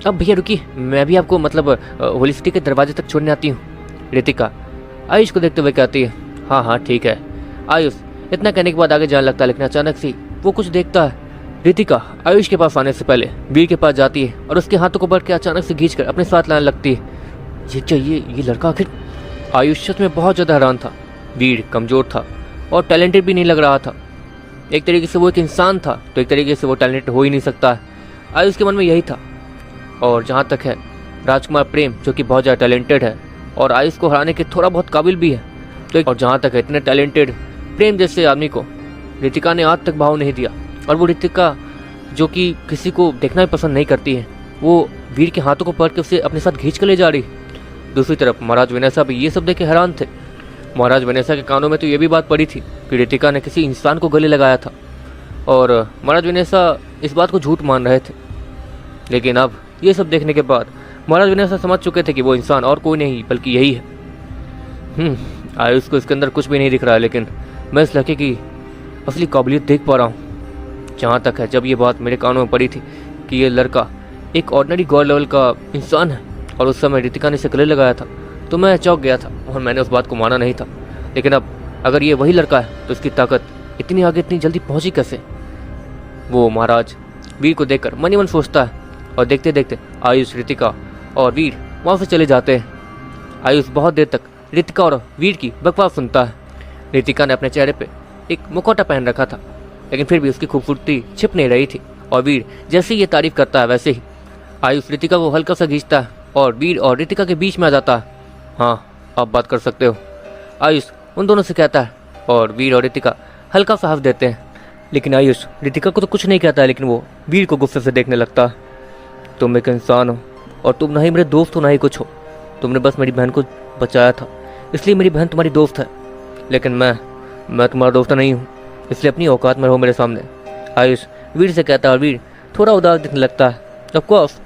A: अब भैया रुकिए, मैं भी आपको मतलब होली सिटी के दरवाजे तक छोड़ने आती हूँ। रितिका आयुष को देखते हुए कहती है, हाँ हाँ ठीक है। आयुष इतना कहने के बाद आगे जाने लगता है, लेकिन अचानक से वो कुछ देखता है। रितिका आयुष के पास आने से पहले वीर के पास जाती है और उसके हाथों को पकड़ के अचानक से खींचकर अपने साथ लाने लगती है। ये क्या, ये लड़का आखिर? आयुष सच में बहुत ज़्यादा हैरान था। वीर कमज़ोर था और टैलेंटेड भी नहीं लग रहा था। एक तरीके से वो एक इंसान था, तो एक तरीके से वो टैलेंटेड हो ही नहीं सकता है। आयुष के मन में यही था। और जहाँ तक है राजकुमार प्रेम, जो कि बहुत ज़्यादा टैलेंटेड है और आयुष को हराने के थोड़ा बहुत काबिल भी है, तो और जहाँ तक है इतने टैलेंटेड प्रेम जैसे आदमी को रितिका ने आज तक भाव नहीं दिया। और वो रितिका जो कि किसी को देखना भी पसंद नहीं करती है, वो वीर के हाथों को पकड़ के उसे अपने साथ खींच कर ले जा रही। दूसरी तरफ महाराज वेनेसा भी ये सब देख के हैरान थे। महाराज वेनेसा के कानों में तो ये भी बात पड़ी थी कि रितिका ने किसी इंसान को गले लगाया था, और महाराज वेनेसा इस बात को झूठ मान रहे थे। लेकिन अब ये सब देखने के बाद महाराज वेनेसा समझ चुके थे कि वो इंसान और कोई नहीं बल्कि यही है। आयुष को इसके अंदर कुछ भी नहीं दिख रहा है, लेकिन मैं इस लड़के की असली काबिलियत देख पा रहा हूँ। जहाँ तक है जब ये बात मेरे कानों में पड़ी थी कि ये लड़का एक ऑर्डिनरी गॉड लेवल का इंसान है और उस समय रितिका ने इसे गले लगाया था, तो मैं चौंक गया था और मैंने उस बात को माना नहीं था। लेकिन अब अगर ये वही लड़का है तो इसकी ताकत इतनी आगे इतनी जल्दी पहुंची कैसे? वो महाराज वीर को देखकर मन ही मन सोचता है। और देखते देखते आयुष, रितिका और वीर वहाँ से चले जाते हैं। आयुष बहुत देर तक रितिका और वीर की बकवास सुनता है। रितिका ने अपने चेहरे पे एक मुखौटा पहन रखा था, लेकिन फिर भी उसकी खूबसूरती छिप नहीं रही थी। और वीर जैसे ही ये तारीफ करता है वैसे ही आयुष रितिका को हल्का सा खींचता है और वीर और रितिका के बीच में आ जाता है। हाँ, आप बात कर सकते हो, आयुष उन दोनों से कहता है। और वीर और रितिका हल्का सा हंस देते हैं। लेकिन आयुष रितिका को तो कुछ नहीं कहता है, लेकिन वो वीर को गुस्से से देखने लगता है। तुम एक इंसान हो और तुम ना ही मेरे दोस्त हो ना ही कुछ हो। तुमने बस मेरी बहन को बचाया था, इसलिए मेरी बहन तुम्हारी दोस्त है। लेकिन मैं तुम्हारा दोस्त नहीं हूँ, इसलिए अपनी औकात में रहो मेरे सामने। आयुष वीर से कहता है और वीर थोड़ा उदास दिखने लगता है। ऑफकोर्स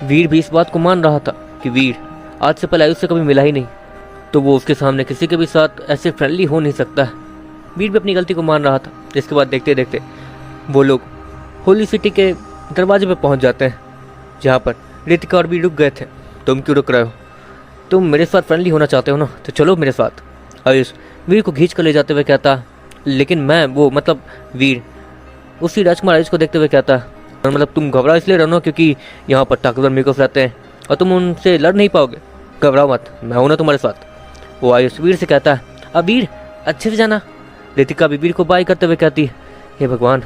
A: वीर भी इस बात को मान रहा था कि वीर आज से पहले आयुष से कभी मिला ही नहीं, तो वो उसके सामने किसी के भी साथ ऐसे फ्रेंडली हो नहीं सकता है। वीर भी अपनी गलती को मान रहा था। इसके बाद देखते देखते वो लोग होली सिटी के दरवाजे पर पहुंच जाते हैं, जहाँ पर रितिका और वीर रुक गए थे। तुम क्यों रुक रहे हो? तुम मेरे साथ फ्रेंडली होना चाहते हो ना, तो चलो मेरे साथ। आयुष वीर को खींच कर ले जाते हुए कहता, लेकिन मैं वो मतलब वीर उसी राजकुमार आयुष को देखते हुए कहता, मतलब तुम घबरा इसलिए रहो क्योंकि यहाँ पर ताकतवर मेकअप रहते हैं और तुम उनसे लड़ नहीं पाओगे। घबराओ मत, मैं हूं ना तुम्हारे साथ। वो आयुष वीर से कहता है, अब वीर अच्छे से जाना। रितिका भी वीर को बाय करते हुए कहती है, हे भगवान,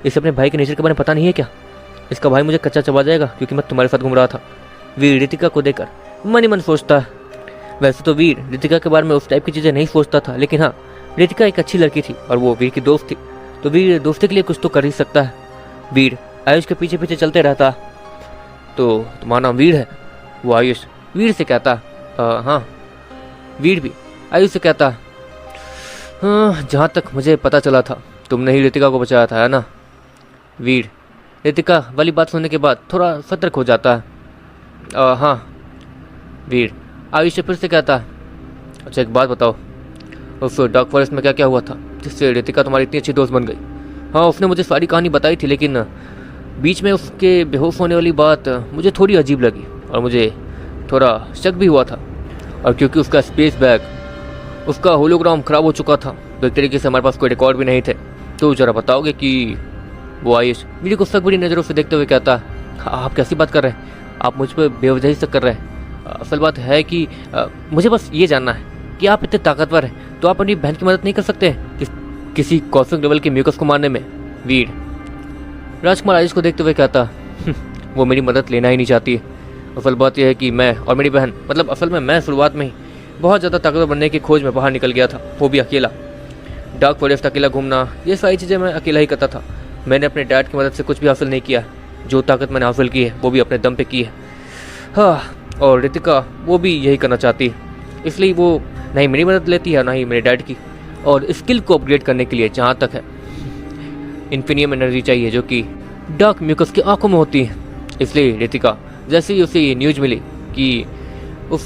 A: इसे अपने भाई के नेचर के बारे में पता नहीं है क्या? इसका भाई मुझे कच्चा चबा जाएगा क्योंकि मैं तुम्हारे साथ घूम रहा था। वीर रितिका को देखकर मन ही मन सोचता है। वैसे तो वीर रितिका के बारे में उस टाइप की चीज़ें नहीं सोचता था, लेकिन हाँ, रितिका एक अच्छी लड़की थी और वो वीर की दोस्त थी, तो वीर दोस्ती के लिए कुछ तो कर ही सकता है। वीर आयुष के पीछे पीछे चलते रहता। तो तुम्हारा नाम वीर है? वो आयुष वीर से कहता, हाँ। वीर भी आयुष से कहता, हाँ, जहाँ तक मुझे पता चला था तुमने ही रितिका को बचाया था, है ना? वीर रितिका वाली बात सुनने के बाद थोड़ा सतर्क हो जाता है। हाँ। वीर आयुष से फिर से कहता, अच्छा एक बात बताओ, उस डार्क फॉरेस्ट में क्या क्या हुआ था जिससे रितिका तुम्हारी इतनी अच्छी दोस्त बन गई? हाँ, उसने मुझे सारी कहानी बताई थी, लेकिन बीच में उसके बेहोश होने वाली बात मुझे थोड़ी अजीब लगी और मुझे थोड़ा शक भी हुआ था। और क्योंकि उसका स्पेस बैग, उसका होलोग्राम ख़राब हो चुका था, तो एक तरीके से हमारे पास कोई रिकॉर्ड भी नहीं थे। तो ज़रा बताओगे कि वो आयुष वीर को शक भरी नज़रों से देखते हुए कहता, आप कैसी बात कर रहे हैं? आप मुझ पर बेवजह शक कर रहे हैं। असल बात है कि मुझे बस ये जानना है कि आप इतने ताकतवर हैं, तो आप अपनी बहन की मदद नहीं कर सकते किसी कॉस्मिक लेवल के म्यूकस को मारने में? वीर राजकुमार आयुष को देखते हुए कहता, वो मेरी मदद लेना ही नहीं चाहती है। असल बात यह है कि मैं और मेरी बहन, मतलब असल में मैं शुरुआत में ही बहुत ज़्यादा ताकतवर बनने की खोज में बाहर निकल गया था, वो भी अकेला। डार्क फॉरेस्ट अकेला घूमना, ये सारी चीज़ें मैं अकेला ही करता था। मैंने अपने डैड की मदद से कुछ भी हासिल नहीं किया। जो ताकत मैंने हासिल की है वो भी अपने दम पे की है। हाँ, और रितिका वो भी यही करना चाहती है, इसलिए वो ना ही मेरी मदद लेती है ना ही मेरे डैड की। और स्किल को अपग्रेड करने के लिए जहाँ तक है इन्फिनियम एनर्जी चाहिए, जो कि डार्क म्यूकस की आंखों में होती है। इसलिए रितिका जैसे ही उसे ये न्यूज़ मिली कि उस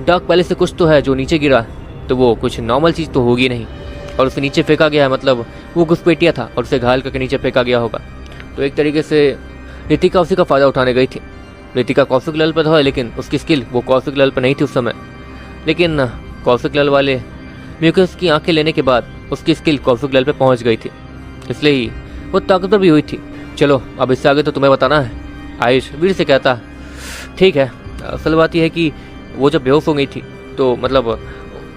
A: डार्क पैलेस से कुछ तो है जो नीचे गिरा, तो वो कुछ नॉर्मल चीज़ तो होगी नहीं, और उसे नीचे फेंका गया है, मतलब वो घुसपैठिया था और उसे घायल करके नीचे फेंका गया होगा। तो एक तरीके से रितिका उसी का फ़ायदा उठाने गई थी। रितिका कौशिक लाल पर था, लेकिन उसकी स्किल वो कौशिक लाल पर नहीं थी उस समय। लेकिन कौशिक लाल वाले म्यूकस की आंखें लेने के बाद उसकी स्किल कौशिक लाल पे पहुंच गई थी, इसलिए ही वो ताकतवर भी हुई थी। चलो अब इससे आगे तो तुम्हें बताना है, आयुष वीर से कहता। ठीक है, असल बात यह है कि वो जब बेहोश हो गई थी तो मतलब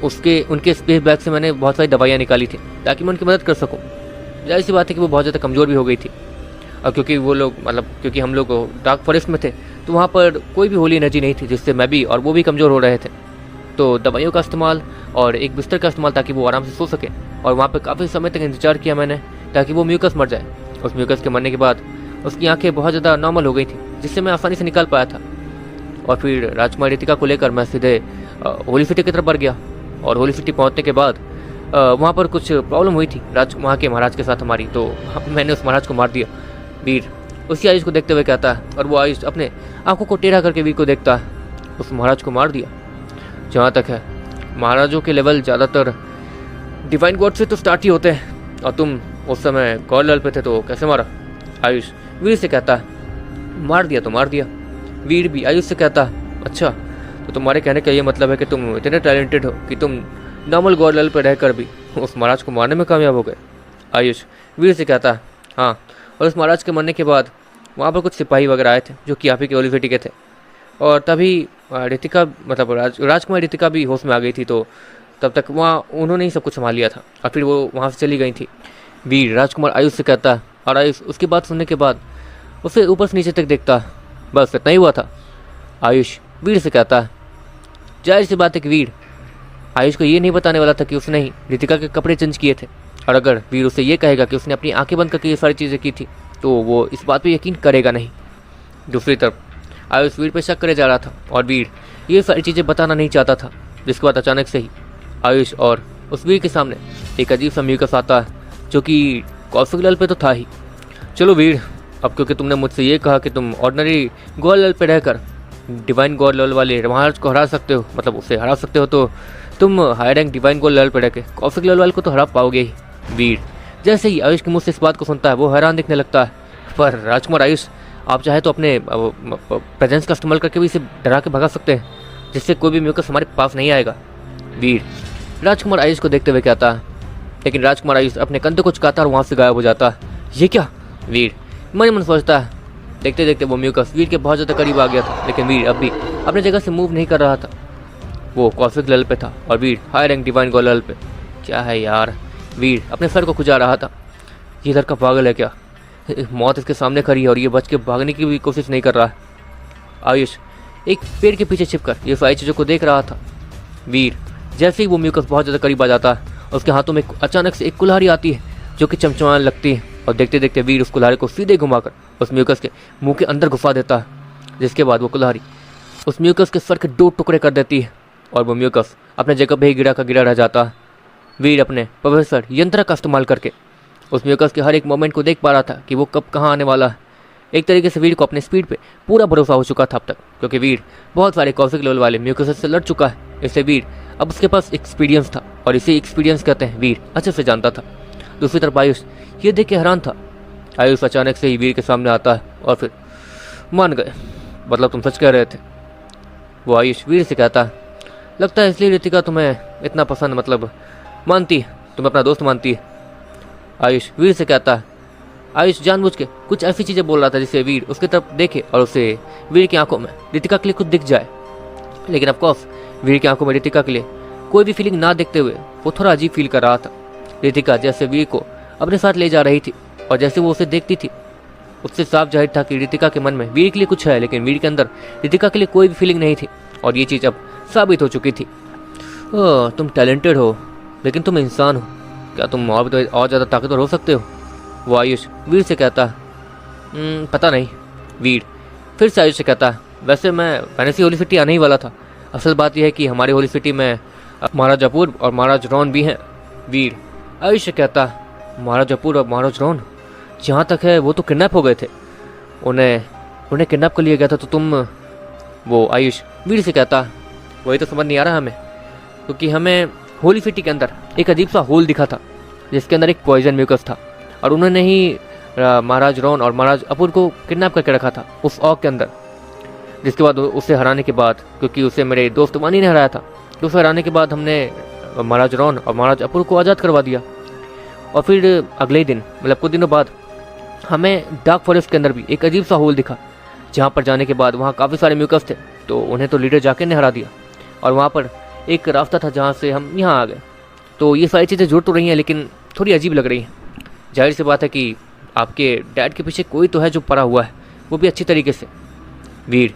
A: उनके स्पेस बैग से मैंने बहुत सारी दवाइयाँ निकाली थी ताकि मैं उनकी मदद कर सकूँ। जाहिर सी बात है कि वो बहुत ज़्यादा कमज़ोर भी हो गई थी, और क्योंकि वो लोग क्योंकि हम लोग डार्क फॉरेस्ट में थे तो वहाँ पर कोई भी होली एनर्जी नहीं थी, जिससे मैं भी और वो भी कमज़ोर हो रहे थे। तो दवाइयों का इस्तेमाल और एक बिस्तर का इस्तेमाल ताकि वो आराम से सो सके, और वहाँ पर काफ़ी समय तक इंतजार किया मैंने ताकि वो म्यूकस मर जाए। उस म्यूकस के मरने के बाद उसकी आंखें बहुत ज़्यादा नॉर्मल हो गई थी, जिससे मैं आसानी से निकाल पाया था। और फिर राजकुमारी रितिका को लेकर मैं सीधे होली सिटी की तरफ बढ़ गया। और होली सिटी पहुँचने के बाद वहाँ पर कुछ प्रॉब्लम हुई थी वहाँ के महाराज के साथ हमारी, तो मैंने उस महाराज को मार दिया। वीर उसी आयुष को देखते हुए कहता है, और वो आयुष अपने आंखों को टेढ़ा करके वीर को देखता है। उस महाराज को मार दिया। जहाँ तक है, महाराजों के लेवल ज़्यादातर डिवाइन गॉड से तो स्टार्ट ही होते हैं, और तुम उस समय गॉड लेवल पे थे तो कैसे मारा? आयुष वीर से कहता है, मार दिया तो मार दिया। वीर भी आयुष से कहता है, अच्छा तो तुम्हारे कहने का ये मतलब है कि तुम इतने टैलेंटेड हो कि तुम नॉर्मल गॉड लेवल पर रहकर भी उस महाराज को मारने में कामयाब हो गए? आयुष वीर से कहता है, हाँ, और उस महाराज के मरने के बाद वहाँ पर कुछ सिपाही वगैरह आए थे जो कि आप ही के होली सिटी के थे, और तभी रितिका मतलब राजकुमारी रितिका भी होश में आ गई थी, तो तब तक वहाँ उन्होंने ही सब कुछ संभाल लिया था, और फिर वो वहाँ से चली गई थी। वीर राजकुमार आयुष से कहता है, और आयुष उसकी बात सुनने के बाद उसे ऊपर से नीचे तक देखता, बस इतना ही हुआ था? आयुष वीर से कहता है, जाहिर सी बात है कि वीर आयुष को ये नहीं बताने वाला था कि उसने ही रितिका के कपड़े चेंज किए थे, और अगर वीर उसे ये कहेगा कि उसने अपनी आंखें बंद करके ये सारी चीज़ें की थी तो वो इस बात पे यकीन करेगा नहीं। दूसरी तरफ आयुष वीर पे शक करे जा रहा था, और वीर ये सारी चीज़ें बताना नहीं चाहता था, जिसके बाद अचानक से ही आयुष और उस वीर के सामने एक अजीब सा म्यूकस आता है, जो कि कौशिक लाल पे तो था ही। चलो वीर, अब क्योंकि तुमने मुझसे ये कहा कि तुम ऑर्डिनरी गॉड लेवल पे रहकर डिवाइन गॉड लेवल वाले महाराज को हरा सकते हो, मतलब उसे हरा सकते हो, तो तुम high rank divine god level पे रह के कौशिक लेवल वाले को तो हरा पाओगे ही। वीर जैसे ही आयुष के मुँह से इस बात को सुनता है वो हैरान दिखने लगता है, पर राजकुमार आयुष आप चाहे तो अपने प्रेजेंस का इस्तेमाल करके भी इसे डरा के भगा सकते हैं, जिससे कोई भी म्यूकस हमारे पास नहीं आएगा। वीर राजकुमार आयुष को देखते हुए कहता है, लेकिन राजकुमार आयुष अपने कंधे को झुकाता और वहाँ से गायब हो जाता है। ये क्या? वीर मन मन सोचता है। देखते देखते वो म्यूकस वीर के बहुत ज़्यादा करीब आ गया था, लेकिन वीर अब भी अपनी जगह से मूव नहीं कर रहा था। वो कौशिक लेवल पे था और Veer high rank divine god level पे। क्या है यार? वीर अपने सर को खुजा रहा था। ये लड़का पागल है क्या? मौत इसके सामने खड़ी है और ये बच के भागने की भी कोशिश नहीं कर रहा है। आयुष एक पेड़ के पीछे छिपकर ये सारी चीज़ों को देख रहा था। वीर जैसे ही वो म्यूकस बहुत ज़्यादा करीब आ जाता है, उसके हाथों में अचानक से एक कुल्हाड़ी आती है जो कि चमचमाने लगती है, और देखते देखते वीर उस कुल्हाड़ी को सीधे घुमाकर उस म्यूकस के मुंह के अंदर घुसा देता है, जिसके बाद वो कुल्हाड़ी उस म्यूकस के सर के 2 टुकड़े कर देती है और वो म्यूकस अपने जगह पे ही गिरा का गिरा रह जाता है। वीर अपने प्रोफेसर यंत्र का इस्तेमाल करके उस म्यूकस के हर एक मोमेंट को देख पा रहा था कि वो कब कहाँ आने वाला है। एक तरीके से वीर को अपने स्पीड पे पूरा भरोसा हो चुका था अब तक, क्योंकि वीर बहुत सारे कौशिक लेवल वाले म्यूकस से लड़ चुका है। इससे वीर अब उसके पास एक्सपीरियंस था, और इसे एक्सपीरियंस कहते हैं, वीर अच्छे से जानता था। दूसरी तरफ आयुष ये देख के हैरान था। आयुष अचानक से ही वीर के सामने आता है और फिर मान गए, मतलब तुम सच कह रहे थे। वो आयुष वीर से कहता है, लगता है इसलिए रितिका तुम्हें इतना पसंद मतलब मानती है, तुम्हें अपना दोस्त मानती है। आयुष वीर से कहता है। आयुष जानबूझ के कुछ ऐसी चीज़ें बोल रहा था जिससे वीर उसकी तरफ देखे और उसे वीर की आंखों में रितिका के लिए कुछ दिख जाए, लेकिन ऑफकोर्स वीर की आंखों में रितिका के लिए कोई भी फीलिंग ना देखते हुए वो थोड़ा अजीब फील कर रहा था। रितिका जैसे वीर को अपने साथ ले जा रही थी और जैसे वो उसे देखती थी, उससे साफ जाहिर था कि रितिका के मन में वीर के लिए कुछ है, लेकिन वीर के अंदर रितिका के लिए कोई भी फीलिंग नहीं थी, और ये चीज़ अब साबित हो चुकी थी। ओह, तुम टैलेंटेड हो, लेकिन तुम इंसान हो, क्या तुम और ज़्यादा ताकतवर हो सकते हो? वो आयुष वीर से कहता है, पता नहीं। वीर फिर से आयुष से कहता है, वैसे मैं फैंटेसी होली सिटी आने ही वाला था। असल बात यह है कि हमारी होली सिटी में महाराज अपूर्व और महाराज रॉन भी हैं। वीर आयुष से कहता है, महाराज अपूर्व और महाराज रॉन? जहाँ तक है वो तो किडनैप हो गए थे, उन्हें किडनैप कर लिया गया था, तो तुम? वो आयुष वीर से कहता, वही तो समझ नहीं आ रहा हमें, क्योंकि हमें होली सिटी के अंदर एक अजीब सा होल दिखा था जिसके अंदर एक पॉइजन म्यूकस था और उन्होंने ही महाराज रॉन और महाराज अपुर को किडनैप करके रखा था उस ऑग के अंदर। जिसके बाद उसे हराने के बाद, क्योंकि उसे मेरे दोस्त वानी ने हराया था, तो उसे हराने के बाद हमने महाराज रॉन और महाराज अपुर को आज़ाद करवा दिया। और फिर अगले ही दिन, मतलब कुछ दिनों बाद, हमें डार्क फॉरेस्ट के अंदर भी एक अजीब सा होल दिखा, जहाँ पर जाने के बाद वहाँ काफ़ी सारे म्यूकस थे, तो उन्हें तो लीडर जाके ने हरा दिया। और वहाँ पर एक रास्ता था जहाँ से हम यहाँ आ गए। तो ये सारी चीज़ें जुड़ तो रही हैं लेकिन थोड़ी अजीब लग रही हैं। जाहिर सी बात है कि आपके डैड के पीछे कोई तो है जो पड़ा हुआ है, वो भी अच्छी तरीके से। वीर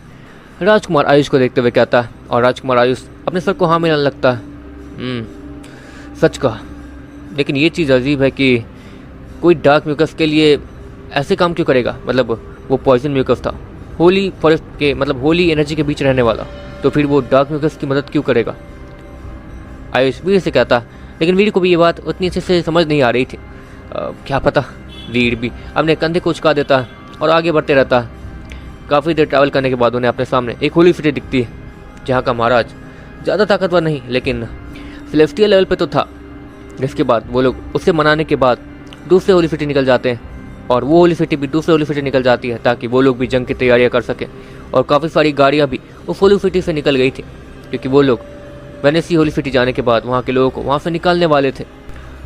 A: राजकुमार आयुष को देखते हुए कहता है और राजकुमार आयुष अपने सर को हाँ मिलाने लगता है। सच कहा, लेकिन ये चीज़ अजीब है कि कोई डार्क म्यूकस के लिए ऐसे काम क्यों करेगा। मतलब वो पॉइजन म्यूकस था, होली फॉरेस्ट के, मतलब होली एनर्जी के बीच रहने वाला, तो फिर वो डार्क म्यूकस की मदद क्यों करेगा। आयुष वीर से कहता, लेकिन वीर को भी ये बात उतनी अच्छे से समझ नहीं आ रही थी। क्या पता। वीर भी अपने कंधे को उचका देता है और आगे बढ़ते रहता है। काफ़ी देर ट्रैवल करने के बाद उन्हें अपने सामने एक होली सिटी दिखती है, जहाँ का महाराज ज़्यादा ताकतवर नहीं लेकिन सेलेस्टियल लेवल पे तो था। जिसके बाद वो लोग उससे मनाने के बाद दूसरे होली सिटी निकल जाते हैं और वो होली सिटी भी दूसरे होली सिटी निकल जाती है, ताकि वो लोग भी जंग की तैयारियां कर सकें। और काफ़ी सारी गाड़ियां भी उस होली सिटी से निकल गई थी, क्योंकि वो लोग वेनेसी होली सिटी जाने के बाद वहाँ के लोगों को वहाँ से निकालने वाले थे।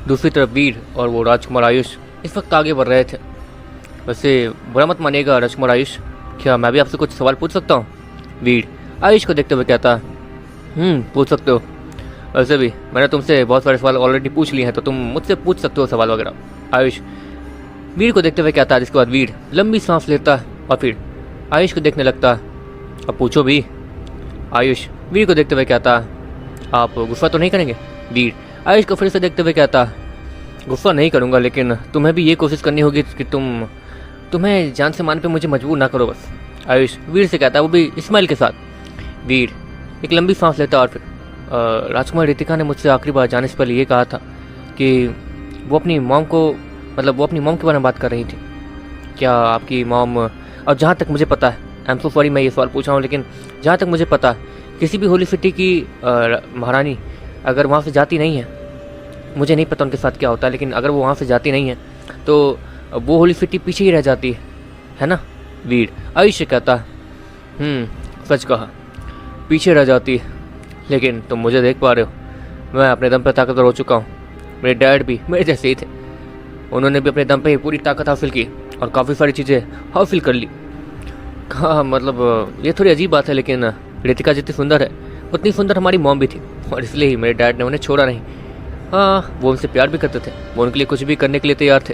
A: दूसरी तरफ वीर और वो राजकुमार आयुष इस वक्त आगे बढ़ रहे थे। वैसे बुरा मत मानिएगा राजकुमार आयुष, क्या मैं भी आपसे कुछ सवाल पूछ सकता हूँ। वीर आयुष को देखते हुए कहता, पूछ सकते हो। वैसे भी मैंने तुमसे बहुत सारे सवाल ऑलरेडी पूछ लिए हैं, तो तुम मुझसे पूछ सकते हो सवाल वगैरह। आयुष वीर को देखते हुए कहता है, जिसके बाद वीर लंबी सांस लेता है और फिर आयुष को देखने लगता है। अब पूछो भी। आयुष वीर को देखते हुए कहता है, आप गुस्सा तो नहीं करेंगे। वीर आयुष को फिर से देखते हुए कहता है, गुस्सा नहीं करूँगा, लेकिन तुम्हें भी ये कोशिश करनी होगी कि तुम्हें जान से मान पे मुझे मजबूर ना करो बस। आयुष वीर से कहता है, वो भी स्माइल के साथ। वीर एक लंबी सांस लेता और फिर राजकुमार रितिका ने मुझसे आखिरी बार जाने से पहले ये कहा था कि वो अपनी मॉम के बारे में बात कर रही थी। क्या आपकी मॉम, और जहाँ तक मुझे पता है, आई एम सो सॉरी मैं ये सवाल पूछ रहा हूँ, लेकिन जहाँ तक मुझे पता है किसी भी होली सिटी की महारानी अगर वहाँ से जाती नहीं है, मुझे नहीं पता उनके साथ क्या होता है, लेकिन अगर वो वहाँ से जाती नहीं है तो वो होली सिटी पीछे ही रह जाती है ना। वीर आयुष कहता, सच कहा, पीछे रह जाती है, लेकिन तुम मुझे देख पा रहे हो, मैं अपने दम पर ताकतवर हो चुका हूँ। मेरे डैड भी मेरे जैसे ही थे, उन्होंने भी अपने दम पे ही पूरी ताकत हासिल की और काफ़ी सारी चीज़ें हासिल कर ली। हाँ मतलब ये थोड़ी अजीब बात है, लेकिन रितिका जितनी सुंदर है उतनी सुंदर हमारी मॉम भी थी, और इसलिए ही मेरे डैड ने उन्हें छोड़ा नहीं। हाँ वो उनसे प्यार भी करते थे, वो उनके लिए कुछ भी करने के लिए तैयार थे।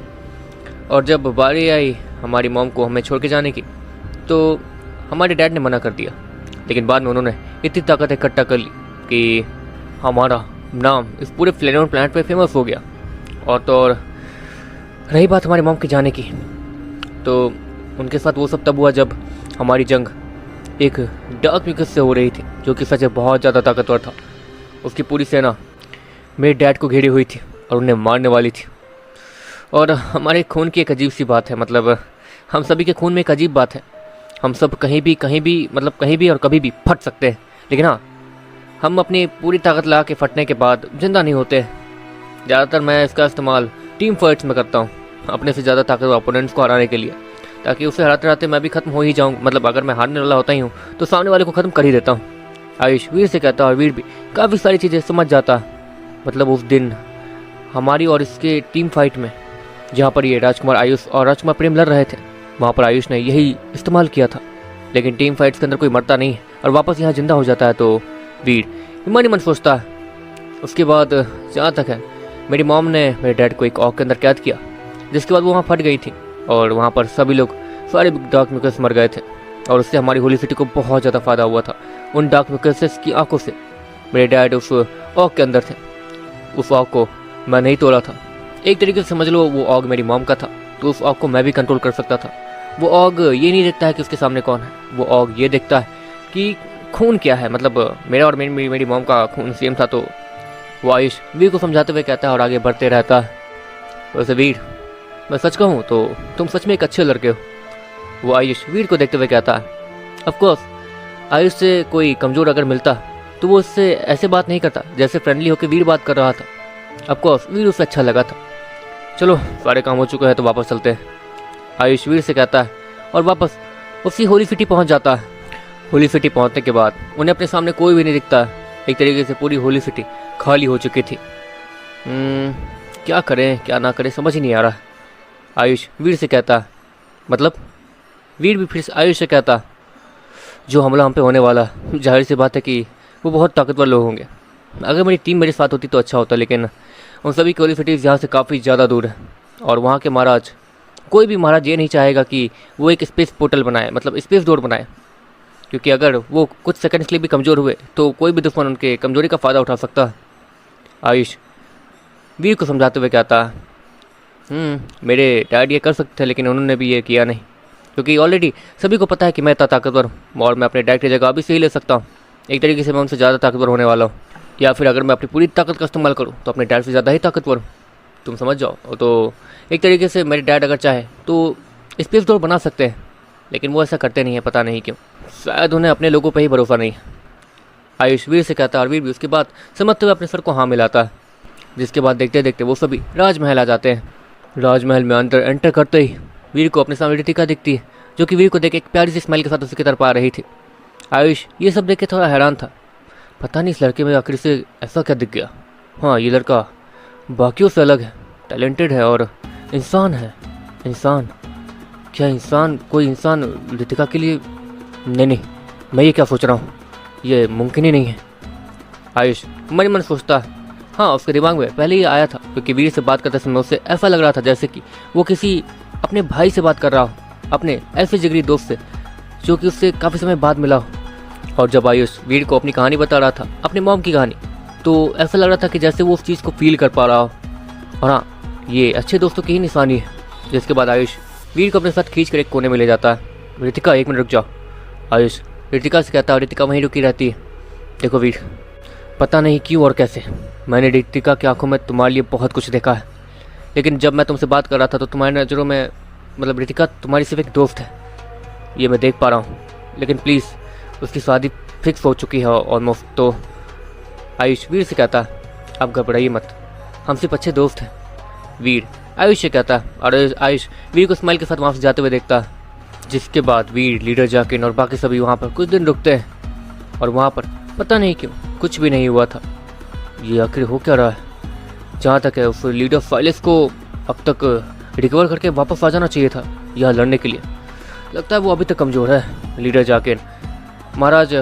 A: और जब बारी आई हमारी मॉम को हमें छोड़ के जाने की, तो हमारे डैड ने मना कर दिया, लेकिन बाद में उन्होंने इतनी ताकत इकट्ठा कर ली कि हमारा नाम इस पूरे फ्लेनोन प्लैनेट पे फेमस हो गया। और तो और रही बात हमारी मॉम के जाने की, तो उनके साथ वो सब तब हुआ जब हमारी जंग एक डार्क म्यूकस से हो रही थी, जो कि सच में बहुत ज़्यादा ताकतवर था। उसकी पूरी सेना मेरे डैड को घेरी हुई थी और उन्हें मारने वाली थी। और हमारे खून की एक अजीब सी बात है, मतलब हम सभी के खून में एक अजीब बात है, हम सब कहीं भी मतलब कहीं भी और कभी भी फट सकते हैं, लेकिन हाँ हम अपनी पूरी ताकत लगा के फटने के बाद जिंदा नहीं होते। ज़्यादातर मैं इसका इस्तेमाल टीम फाइट्स में करता हूँ, अपने से ज़्यादा ताकतवर ओपोनेंट्स को हराने के लिए, ताकि उसे हराते हराते मैं भी खत्म हो ही जाऊँ। मतलब अगर मैं हारने वाला होता ही हूँ तो सामने वाले को ख़त्म कर ही देता हूँ। आयुष वीर से कहता और वीर भी काफ़ी सारी चीज़ें समझ जाता। मतलब उस दिन हमारी और इसके टीम फाइट में, जहाँ पर ये राजकुमार आयुष और राजकुमार प्रेम लड़ रहे थे, वहाँ पर आयुष ने यही इस्तेमाल किया था। लेकिन टीम फाइट्स के अंदर कोई मरता नहीं है और वापस यहाँ जिंदा हो जाता है, तो वीर मन ही मन सोचता है। उसके बाद जहाँ तक है, मेरी मॉम ने मेरे डैड को एक ऑग के अंदर कैद किया, जिसके बाद वो वहाँ फट गई थी और वहाँ पर सभी लोग, सारे डार्क म्यूकस मर गए थे, और उससे हमारी होली सिटी को बहुत ज़्यादा फ़ायदा हुआ था। उन डार्क म्यूकस की आंखों से मेरे डैड उस ऑग के अंदर थे। उस ऑग को मैं नहीं तोड़ा था, एक तरीके से समझ लो वो ऑग मेरी मॉम का था, तो उस ऑग को मैं भी कंट्रोल कर सकता था। वो ऑग ये नहीं देखता है कि उसके सामने कौन है, वो ऑग ये देखता है कि खून क्या है। मतलब मेरा और मेरी मॉम का खून सेम था। तो वो आयुष वीर को समझाते हुए कहता है और आगे बढ़ते रहता है। वैसे वीर मैं सच कहूँ तो तुम सच में एक अच्छे लड़के हो। वो आयुष वीर को देखते हुए कहता है। ऑफकोर्स आयुष से कोई कमज़ोर अगर मिलता तो वो उससे ऐसे बात नहीं करता जैसे फ्रेंडली होकर वीर बात कर रहा था। ऑफकोर्स वीर उसे अच्छा लगा था। चलो सारे काम हो चुके हैं तो वापस चलते हैं, आयुष वीर से कहता है और वापस उसी होली सिटी पहुंच जाता है। होली सिटी पहुंचने के बाद उन्हें अपने सामने कोई भी नहीं दिखता। एक तरीके से पूरी होली सिटी खाली हो चुकी थी। क्या करें क्या ना करें समझ ही नहीं आ रहा। आयुष वीर से कहता, मतलब वीर भी फिर आयुष से कहता, जो हमला हम पे होने वाला, जाहिर सी बात है कि वो बहुत ताकतवर लोग होंगे। अगर मेरी टीम मेरे साथ होती तो अच्छा होता, लेकिन उन सभी होली सिटीज़ यहाँ से काफ़ी ज़्यादा दूर है। और वहाँ के महाराज, कोई भी महाराज ये नहीं चाहेगा कि वो एक स्पेस पोर्टल बनाए, मतलब स्पेस डोर बनाए, क्योंकि अगर वो कुछ सेकंड्स के लिए भी कमज़ोर हुए तो कोई भी दुश्मन उनके कमज़ोरी का फ़ायदा उठा सकता है। आयुष वीर को समझाते हुए कहता, मेरे डैड ये कर सकते थे लेकिन उन्होंने भी ये किया नहीं, क्योंकि ऑलरेडी सभी को पता है कि मैं इतना ताकतवर हूँ और मैं अपने डैड की जगह अभी से ही ले सकता हूँ। एक तरीके से मैं उनसे ज़्यादा ताकतवर होने वाला हूँ, या फिर अगर मैं अपनी पूरी ताकत का इस्तेमाल करूँ तो अपने डैड से ज़्यादा ही ताकतवर हूँ, तुम समझ जाओ। तो एक तरीके से मेरे डैड अगर चाहे तो स्पेस डोर बना सकते हैं, लेकिन वो ऐसा करते नहीं है, पता नहीं क्यों। शायद उन्हें अपने लोगों पर ही भरोसा नहीं है। आयुष वीर से कहता है और वीर भी उसके बाद समझते हुए अपने सर को हाँ मिलाता है। जिसके बाद देखते देखते वो सभी राजमहल आ जाते हैं। राजमहल में अंदर एंटर करते ही वीर को अपने सामने रितिका दिखती है, जो कि वीर को देख एक प्यारी सी स्माइल के साथ उसकी तरफ आ रही थी। आयुष ये सब देख के थोड़ा हैरान था, पता नहीं इस लड़के में आखिर से ऐसा क्या दिख गया। हाँ, ये लड़का बाकियों से अलग है, टैलेंटेड है और इंसान है। इंसान? क्या इंसान? कोई इंसान रितिका के लिए? नहीं, मैं ये क्या सोच रहा हूँ, ये मुमकिन ही नहीं है। आयुष मन मन सोचता है। हाँ, उसके दिमाग में पहले ही आया था, क्योंकि वीर से बात करते समय उससे ऐसा लग रहा था जैसे कि वो किसी अपने भाई से बात कर रहा हो, अपने ऐसे जिगरी दोस्त से जो कि उससे काफ़ी समय बाद मिला हो। और जब आयुष वीर को अपनी कहानी बता रहा था, अपने मॉम की कहानी, तो ऐसा लग रहा था कि जैसे वो उस चीज़ को फील कर पा रहा हो। और हाँ, ये अच्छे दोस्तों की ही निशानी है। जिसके बाद आयुष वीर को अपने साथ खींच कर एक कोने में ले जाता है। रितिका, एक मिनट रुक जाओ। आयुष रितिका से कहता है, रितिका वहीं रुकी रहती है। देखो वीर, पता नहीं क्यों और कैसे मैंने रितिका की आंखों में तुम्हारे लिए बहुत कुछ देखा है, लेकिन जब मैं तुमसे बात कर रहा था तो तुम्हारी नज़रों में, मतलब रितिका तुम्हारी सिर्फ एक दोस्त है, ये मैं देख पा रहा हूँ। लेकिन प्लीज़, उसकी शादी फिक्स हो चुकी है ऑलमोस्ट। तो आयुष वीर से कहता, आप घबराइए मत, हम सिर्फ अच्छे दोस्त हैं। वीर आयुष से कहता और आयुष वीर को स्माइल के साथ वहाँ से जाते हुए देखता। जिसके बाद वीर, लीडर जाकिन और बाकी सभी वहाँ पर कुछ दिन रुकते हैं और वहाँ पर पता नहीं क्यों कुछ भी नहीं हुआ था। ये आखिर हो क्या रहा है? जहाँ तक है उस लीडर साइलेंस को अब तक रिकवर करके वापस आ जाना चाहिए था यहाँ लड़ने के लिए। लगता है वो अभी तक कमज़ोर है। लीडर जाकिन महाराज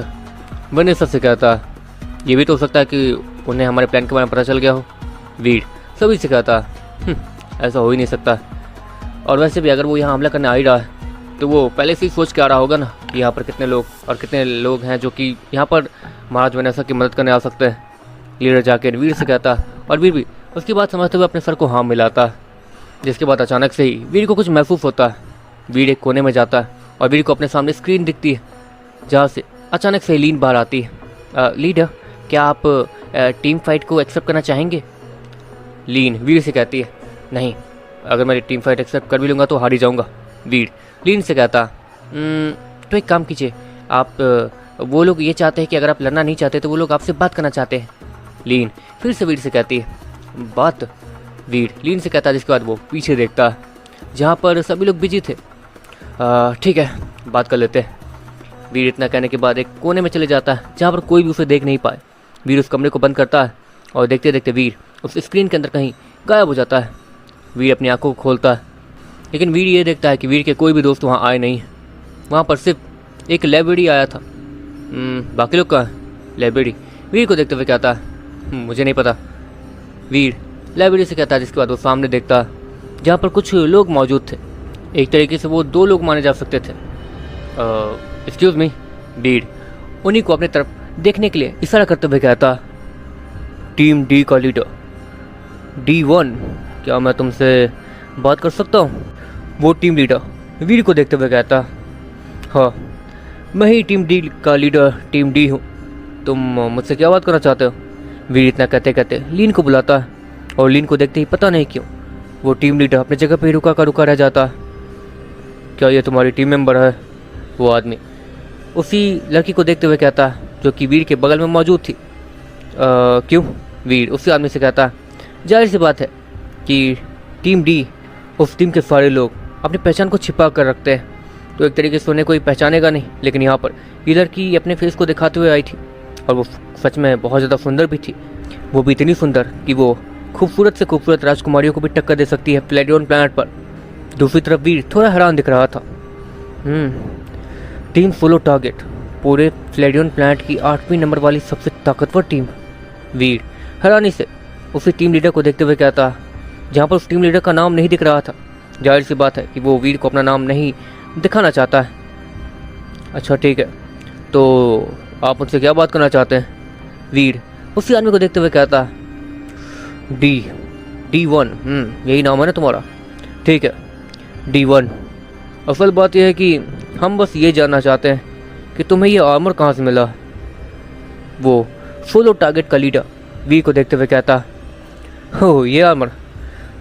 A: वनेसर से कहता, ये भी तो हो सकता है कि उन्हें हमारे प्लान के बारे में पता चल गया हो। वीर सभी से कहता, ऐसा हो ही नहीं सकता। और वैसे भी अगर वो यहाँ हमला करने आ ही रहा है तो वो पहले से ही सोच के आ रहा होगा ना कि यहाँ पर कितने लोग हैं जो कि यहाँ पर महाराज वनेसर की मदद करने आ सकते हैं। लीडर जाकिन वीर से कहता और वीर भी उसकी बात समझते हुए अपने सर को हाँ मिलाता। जिसके बाद अचानक से ही वीर को कुछ महसूस होता है। वीर एक कोने में जाता है और वीर को अपने सामने स्क्रीन दिखती है, जहाँ से अचानक से लीन बाहर आती है। लीडर, क्या आप टीम फाइट को एक्सेप्ट करना चाहेंगे? लीन वीर से कहती है, नहीं, अगर मैं टीम फाइट एक्सेप्ट कर भी लूँगा तो हार ही जाऊँगा। वीर लीन से कहता, तो एक काम कीजिए, आप वो लोग ये चाहते हैं कि अगर आप लड़ना नहीं चाहते तो वो लोग आपसे बात करना चाहते हैं। लीन फिर से वीर से कहती है, बात? वीर लीन से कहता है। जिसके बाद वो पीछे देखता है जहाँ पर सभी लोग बिजी थे। ठीक है, बात कर लेते हैं। वीर इतना कहने के बाद एक कोने में चले जाता है जहाँ पर कोई भी उसे देख नहीं पाए। वीर उस कमरे को बंद करता है और देखते देखते वीर उस स्क्रीन के अंदर कहीं गायब हो जाता है। वीर अपनी आंखों को खोलता है, लेकिन वीर ये देखता है कि वीर के कोई भी दोस्त वहाँ आए नहीं हैं। वहाँ पर सिर्फ एक लाइब्रेरी आया था। बाकी लोग कहाँ हैं? लाइब्रेरी वीर को देखते हुए कहता है, मुझे नहीं पता। वीर लाइब्रेरी से कहता है। जिसके बाद वो सामने देखता है जहाँ पर कुछ लोग मौजूद थे। एक तरीके से वो 2 लोग माने जा सकते थे। Excuse me. वीर उन्हीं को अपने तरफ देखने के लिए इशारा करते हुए कहता, टीम डी का लीडर D1, क्या मैं तुमसे बात कर सकता हूँ? वो टीम लीडर वीर को देखते हुए कहता, हाँ, मैं ही टीम डी का लीडर टीम डी हूँ, तुम मुझसे क्या बात करना चाहते हो? वीर इतना कहते कहते लीन को बुलाता है और लीन को देखते ही पता नहीं क्यों वो टीम लीडर अपनी जगह पर रुका रह जाता है। क्या ये तुम्हारी टीम मेंबर है? वो आदमी उसी लड़की को देखते हुए कहता है, जो कि वीर के बगल में मौजूद थी। क्यों? वीर उसी आदमी से कहता, जाहिर सी बात है कि टीम डी, उस टीम के सारे लोग अपनी पहचान को छिपा कर रखते हैं, तो एक तरीके से उन्हें कोई पहचानेगा नहीं। लेकिन यहाँ पर ये लड़की अपने फेस को दिखाते हुए आई थी और वो सच में बहुत ज़्यादा सुंदर भी थी। वो भी इतनी सुंदर कि वो खूबसूरत से खूबसूरत राजकुमारियों को भी टक्कर दे सकती है प्लेडियन प्लैनेट पर। दूसरी तरफ वीर थोड़ा हैरान दिख रहा था। टीम सोलो टारगेट पूरे प्लेडियन प्लैनेट की 8वीं नंबर वाली सबसे ताकतवर टीम। वीर हैरानी से उसी टीम लीडर को देखते हुए कहता, जहाँ पर उस टीम लीडर का नाम नहीं दिख रहा था। जाहिर सी बात है कि वो वीर को अपना नाम नहीं दिखाना चाहता है। अच्छा ठीक है, तो आप मुझसे क्या बात करना चाहते हैं? वीर उसी आदमी को देखते हुए कहता, D1, यही नाम है ना तुम्हारा? ठीक है D1, असल बात यह है कि हम बस ये जानना चाहते हैं कि तुम्हें ये आर्मर कहाँ से मिला? वो सोलो टारगेट का लीडर वीर को देखते हुए कहता, हो ये आर्मर,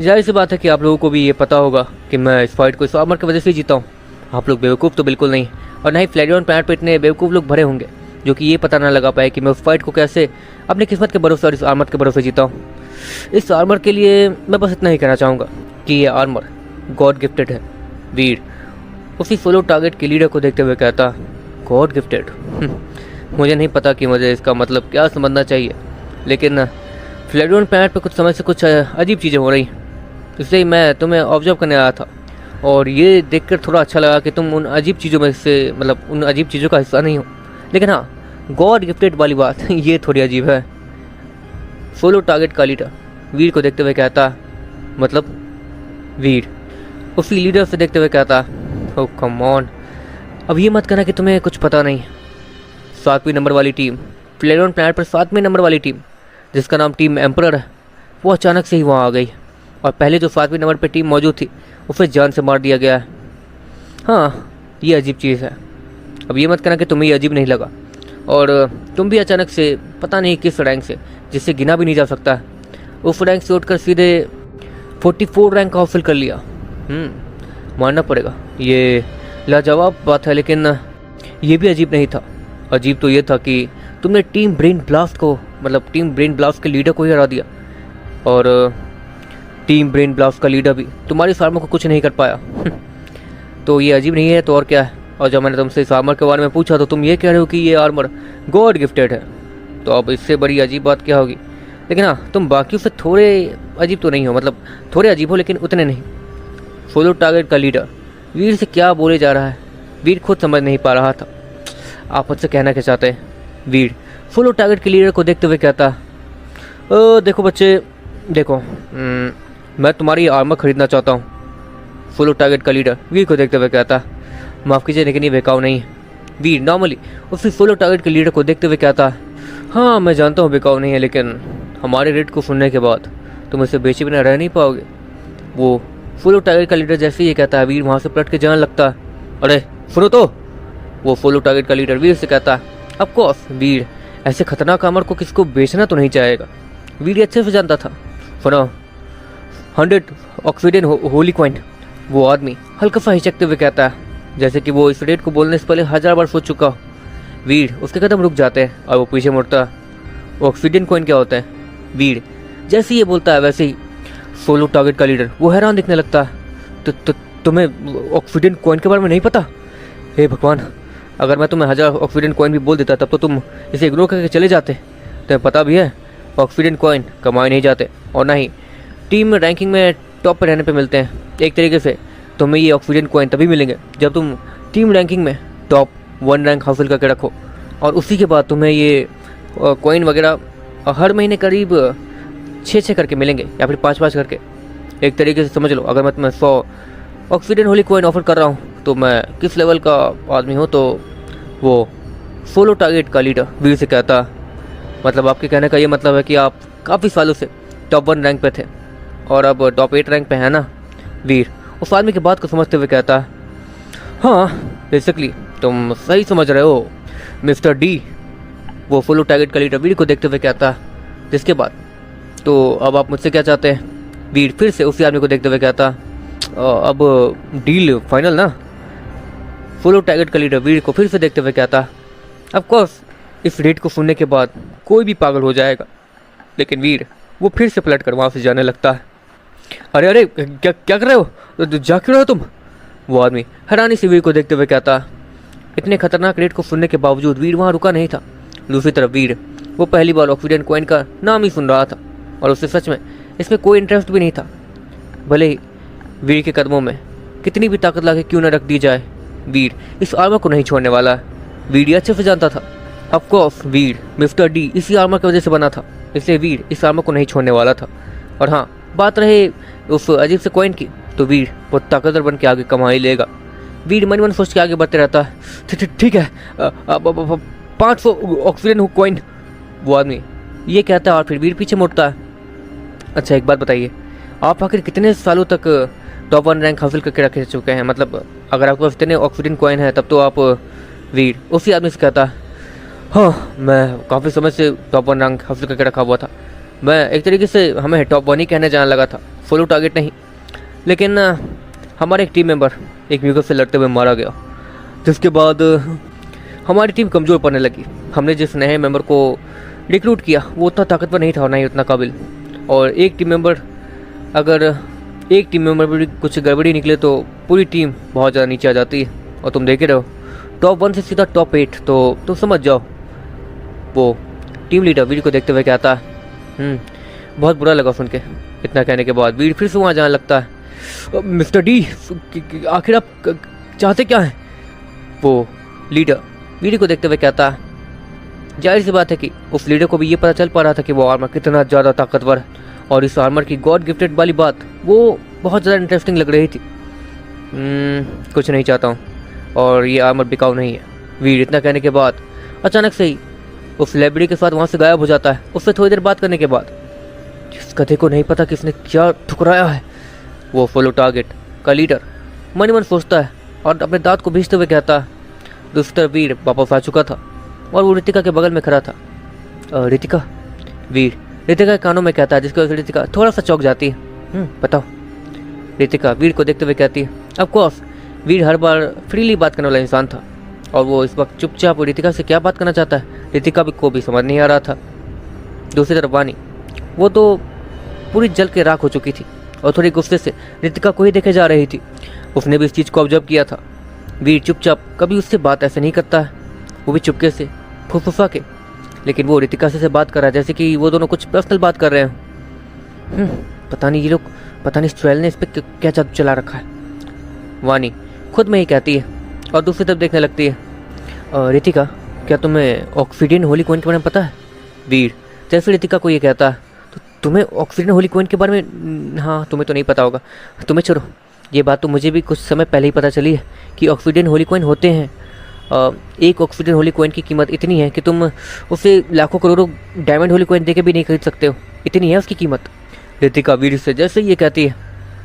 A: जाहिर सी बात है कि आप लोगों को भी ये पता होगा कि मैं इस फाइट को इस आर्मर की वजह से जीता हूँ। आप लोग बेवकूफ़ तो बिल्कुल नहीं, और ना ही प्लेडियन प्लैनेट पर इतने बेवकूफ़ लोग भरे होंगे जो कि ये पता ना लगा पाए कि मैं उस फाइट को कैसे अपनी किस्मत के भरोसे और इस आर्मर के भरोसे जीता हूँ। इस आर्मर के लिए मैं बस इतना ही कहना चाहूँगा कि ये आर्मर गॉड गिफ्टेड है। वीर उसी सोलो टारगेट के लीडर को देखते हुए कहता, गॉड गिफ्टेड? मुझे नहीं पता कि मुझे इसका मतलब क्या समझना चाहिए, लेकिन प्लेडियन प्लैनेट पर कुछ समय से कुछ अजीब चीज़ें हो रही, इसलिए मैं तुम्हें ऑब्जर्व करने आया था और ये देखकर थोड़ा अच्छा लगा कि तुम उन अजीब चीज़ों में से मतलब उन अजीब चीज़ों का हिस्सा नहीं हो। लेकिन हाँ, गॉड गिफ्टेड वाली बात ये थोड़ी अजीब है। सोलो टारगेट का लीडर वीर को देखते हुए कहता, मतलब? वीर उसी लीडर से देखते हुए कहता, ओह कम ऑन, अब ये मत कहना कि तुम्हें कुछ पता नहीं। 7वीं नंबर वाली टीम, प्लेडियन प्लैनेट पर 7वीं नंबर वाली टीम जिसका नाम टीम एम्परर है, वो अचानक से ही वहाँ आ गई और पहले जो 7वीं नंबर पर टीम मौजूद थी उसे जान से मार दिया गया है। हाँ, ये अजीब चीज़ है। अब ये मत कहना कि तुम्हें ये अजीब नहीं लगा, और तुम भी अचानक से पता नहीं किस रैंक से, जिससे गिना भी नहीं जा सकता, उस रैंक से उठकर सीधे 44 रैंक का हासिल कर लिया। मानना पड़ेगा, ये लाजवाब बात है, लेकिन ये भी अजीब नहीं था। अजीब तो ये था कि तुमने टीम ब्रेन ब्लास्ट को, मतलब टीम ब्रेन ब्लास्ट के लीडर को ही हरा दिया, और टीम ब्रेन ब्लास्ट का लीडर भी तुम्हारी इस आर्मर को कुछ नहीं कर पाया। तो ये अजीब नहीं है तो और क्या है? और जब मैंने तुमसे इस आर्मर के बारे में पूछा तो तुम ये कह रहे हो कि ये आर्मर गॉड गिफ्टेड है, तो अब इससे बड़ी अजीब बात क्या होगी? लेकिन हाँ, तुम बाकियों से थोड़े अजीब तो नहीं हो, मतलब थोड़े अजीब हो लेकिन उतने नहीं। सोलो टारगेट का लीडर वीर से क्या बोले जा रहा है, वीर खुद समझ नहीं पा रहा था। आप मुझसे कहना क्या चाहते हैं? वीर सोलो टारगेट के लीडर को देखते हुए कहता, देखो बच्चे, देखो मैं तुम्हारी आर्मर खरीदना चाहता हूँ। सोलो टारगेट का लीडर वीर को देखते हुए कहता, माफ़ कीजिए लेकिन ये बेकाऊ नहीं है। वीर नॉर्मली उसी सोलो टारगेट के लीडर को देखते हुए कहता, हाँ मैं जानता हूँ बेकाऊ नहीं है, लेकिन हमारे रेट को सुनने के बाद तुम इसे बेचे बिना रह नहीं पाओगे। वो सोलो टारगेट का लीडर जैसे ही कहता है, वीर वहाँ से पलट के जाने लगता है। अरे सुनो तो, वो सोलो टारगेट का लीडर वीर से कहता है, ऑफ कोर्स वीर ऐसे खतरनाक आर्मर को किसको बेचना तो नहीं चाहेगा। वीर अच्छे से जानता था। सुनो, 100 ऑक्सीडेंट होली कॉइन। वो आदमी हल्का सा हिचकते हुए कहता है, जैसे कि वो इस रेट को बोलने से पहले 1000 बार सोच चुका हो। वीर उसके कदम रुक जाते हैं और वो पीछे मुड़ता है। ऑक्सीडेंट कॉइन क्या होता है? वीर जैसे ही ये बोलता है वैसे ही सोलो टारगेट का लीडर वो हैरान दिखने लगता है। तो तुम्हें ऑक्सीडेंट कॉइन के बारे में नहीं पता? हे भगवान, अगर मैं तुम्हें 1000 ऑक्सीडेंट कॉइन भी बोल देता तब तो तुम इसे इग्नोर करके चले जाते। तुम्हें पता भी है ऑक्सीडेंट कॉइन कमाए नहीं जाते और ना ही टीम रैंकिंग में टॉप पर रहने पे मिलते हैं। एक तरीके से तुम्हें ये ऑक्सीडेंट कॉइन तभी मिलेंगे जब तुम टीम रैंकिंग में टॉप 1 रैंक हासिल करके रखो, और उसी के बाद तुम्हें ये कॉइन वगैरह हर महीने करीब 6 करके मिलेंगे या फिर 5 करके। एक तरीके से समझ लो, अगर मैं तुम्हें 100 ऑक्सीडेंट होली कॉइन ऑफर कर रहा हूँ तो मैं किस लेवल का आदमी हूँ। तो वो सोलो टारगेट का लीडर वीर से कहता, मतलब आपके कहने का ये मतलब है कि आप काफ़ी सालों से टॉप 1 रैंक पे थे और अब टॉप 8 रैंक पे है ना? वीर उस आदमी की बात को समझते हुए कहता, हाँ बेसिकली तुम सही समझ रहे हो मिस्टर डी। वो सोलो टारगेट का लीडर वीर को देखते हुए कहता, जिसके बाद तो अब आप मुझसे क्या चाहते हैं? वीर फिर से उसी आदमी को देखते हुए कहता, अब डील फाइनल ना? सोलो टारगेट का लीडर वीर को फिर से देखते हुए कहता, ऑफ कोर्स इस रेट को सुनने के बाद कोई भी पागल हो जाएगा। लेकिन वीर वो फिर से पलट कर वहाँ से जाने लगता है। अरे अरे क्या क्या कर रहे हो, जा क्यों रहे हो तुम? वो आदमी हैरानी से वीर को देखते हुए कहता। इतने खतरनाक रेट को सुनने के बावजूद वीर वहाँ रुका नहीं था। दूसरी तरफ वीर वो पहली बार ऑक्सीडेंट कॉइन का नाम ही सुन रहा था और उसे सच में इसमें कोई इंटरेस्ट भी नहीं था। भले ही वीर के कदमों में कितनी भी ताकत लाके क्यों न रख दी जाए, वीर इस आर्मर को नहीं छोड़ने वाला है। वीर ये अच्छे से जानता था। ऑफकोर्स वीर मिस्टर डी इसी आर्मर की वजह से बना था, इसलिए वीर इस आर्मर को नहीं छोड़ने वाला था। और हाँ, बात रहे उस अजीब से कॉइन की, तो वीर वो ताकतवर बन के आगे कमा ही लेगा। वीर मन मन सोच के आगे बढ़ते रहता है। ठीक है, 500 ऑक्सीजन कॉइन, वो आदमी ये कहता है और फिर वीर पीछे मुड़ता है। अच्छा एक बात बताइए, आप आखिर कितने सालों तक टॉप 1 रैंक हासिल करके रखे चुके हैं? मतलब अगर आपके पास इतने ऑक्सीजन कॉइन है तब तो आप वीर उसी आदमी से कहता है, हाँ मैं काफ़ी समय से टॉप 1 रैंक हासिल करके रखा हुआ था। मैं एक तरीके से हमें टॉप 1 ही कहने जाने लगा था, फॉलो टारगेट नहीं। लेकिन हमारे एक टीम मेंबर एक म्यूगल से लड़ते हुए मारा गया, जिसके बाद हमारी टीम कमज़ोर पड़ने लगी। हमने जिस नए मेंबर को रिक्रूट किया वो उतना ताकतवर नहीं था और ना ही उतना काबिल। और एक टीम मेंबर भी कुछ गड़बड़ी निकले तो पूरी टीम बहुत ज़्यादा नीचे आ जाती है। और तुम देख ही रहे हो, टॉप 1 से सीधा टॉप 8, तो तुम समझ जाओ। वो टीम लीडर वीर को देखते हुए कहता है, बहुत बुरा लगा सुन के। इतना कहने के बाद वीर फिर से वहाँ जाने लगता है। मिस्टर डी आखिर आप चाहते क्या हैं? वो लीडर वीर को देखते हुए कहता है। जाहिर सी बात है कि उस लीडर को भी ये पता चल पा रहा था कि वो आर्मर कितना ज़्यादा ताकतवर है और इस आर्मर की गॉड गिफ्टेड वाली बात वो बहुत ज़्यादा इंटरेस्टिंग लग रही थी। कुछ नहीं चाहता हूँ और ये आर्मर बिकाऊ नहीं है। वीर इतना कहने के बाद अचानक से ही उस सेलिब्रिटी के साथ वहाँ से गायब हो जाता है। उससे थोड़ी देर बात करने के बाद जिस गधे को नहीं पता किसने क्या ठुकराया है, वो फॉलो टारगेट का लीडर मन मन सोचता है और अपने दांत को भींचते हुए कहता है। दूसरी तरफ वीर वापस आ चुका था और वो रितिका के बगल में खड़ा था। रितिका, वीर रितिका के कानों में कहता है, जिसकी वजह से रितिका थोड़ा सा चौंक जाती है। बताओ, रितिका वीर को देखते हुए कहती है। Of course Veer her bar freely बात करने वाला इंसान था और वो इस वक्त चुपचाप रितिका से क्या बात करना चाहता है रितिका को भी समझ नहीं आ रहा था। दूसरी तरफ वानी, वो तो पूरी जल के राख हो चुकी थी और थोड़ी गुस्से से रितिका को ही देखे जा रही थी। उसने भी इस चीज़ को ऑब्जर्व किया था। वीर चुपचाप कभी उससे बात ऐसे नहीं करता है, वो भी चुपके से फुसफुसा के, लेकिन वो रितिका से बात कर रहा है जैसे कि वो दोनों कुछ पर्सनल बात कर रहे हैं। पता नहीं ये लोग, पता नहीं स्ट्रेल ने इस पर क्या जादू चला रखा है, वानी खुद में ही कहती है और दूसरी तरफ देखने लगती है। रितिका, क्या तुम्हें ऑक्सीडियन होली कॉइन के बारे में पता है? वीर जैसे रितिका को ये कहता है, तो तुम्हें ऑक्सीडियन होली कॉइन के बारे में, हाँ तुम्हें तो नहीं पता होगा, तुम्हें छोड़ो, ये बात तो मुझे भी कुछ समय पहले ही पता चली है कि ऑक्सीडियन होली कॉइन होते हैं। एक ऑक्सीडियन होली कॉइन की कीमत इतनी है कि तुम उसे लाखों करोड़ों डायमंड होली कॉइन देके भी नहीं खरीद सकते हो, इतनी है उसकी कीमत। रितिका वीर से जैसे ये कहती है,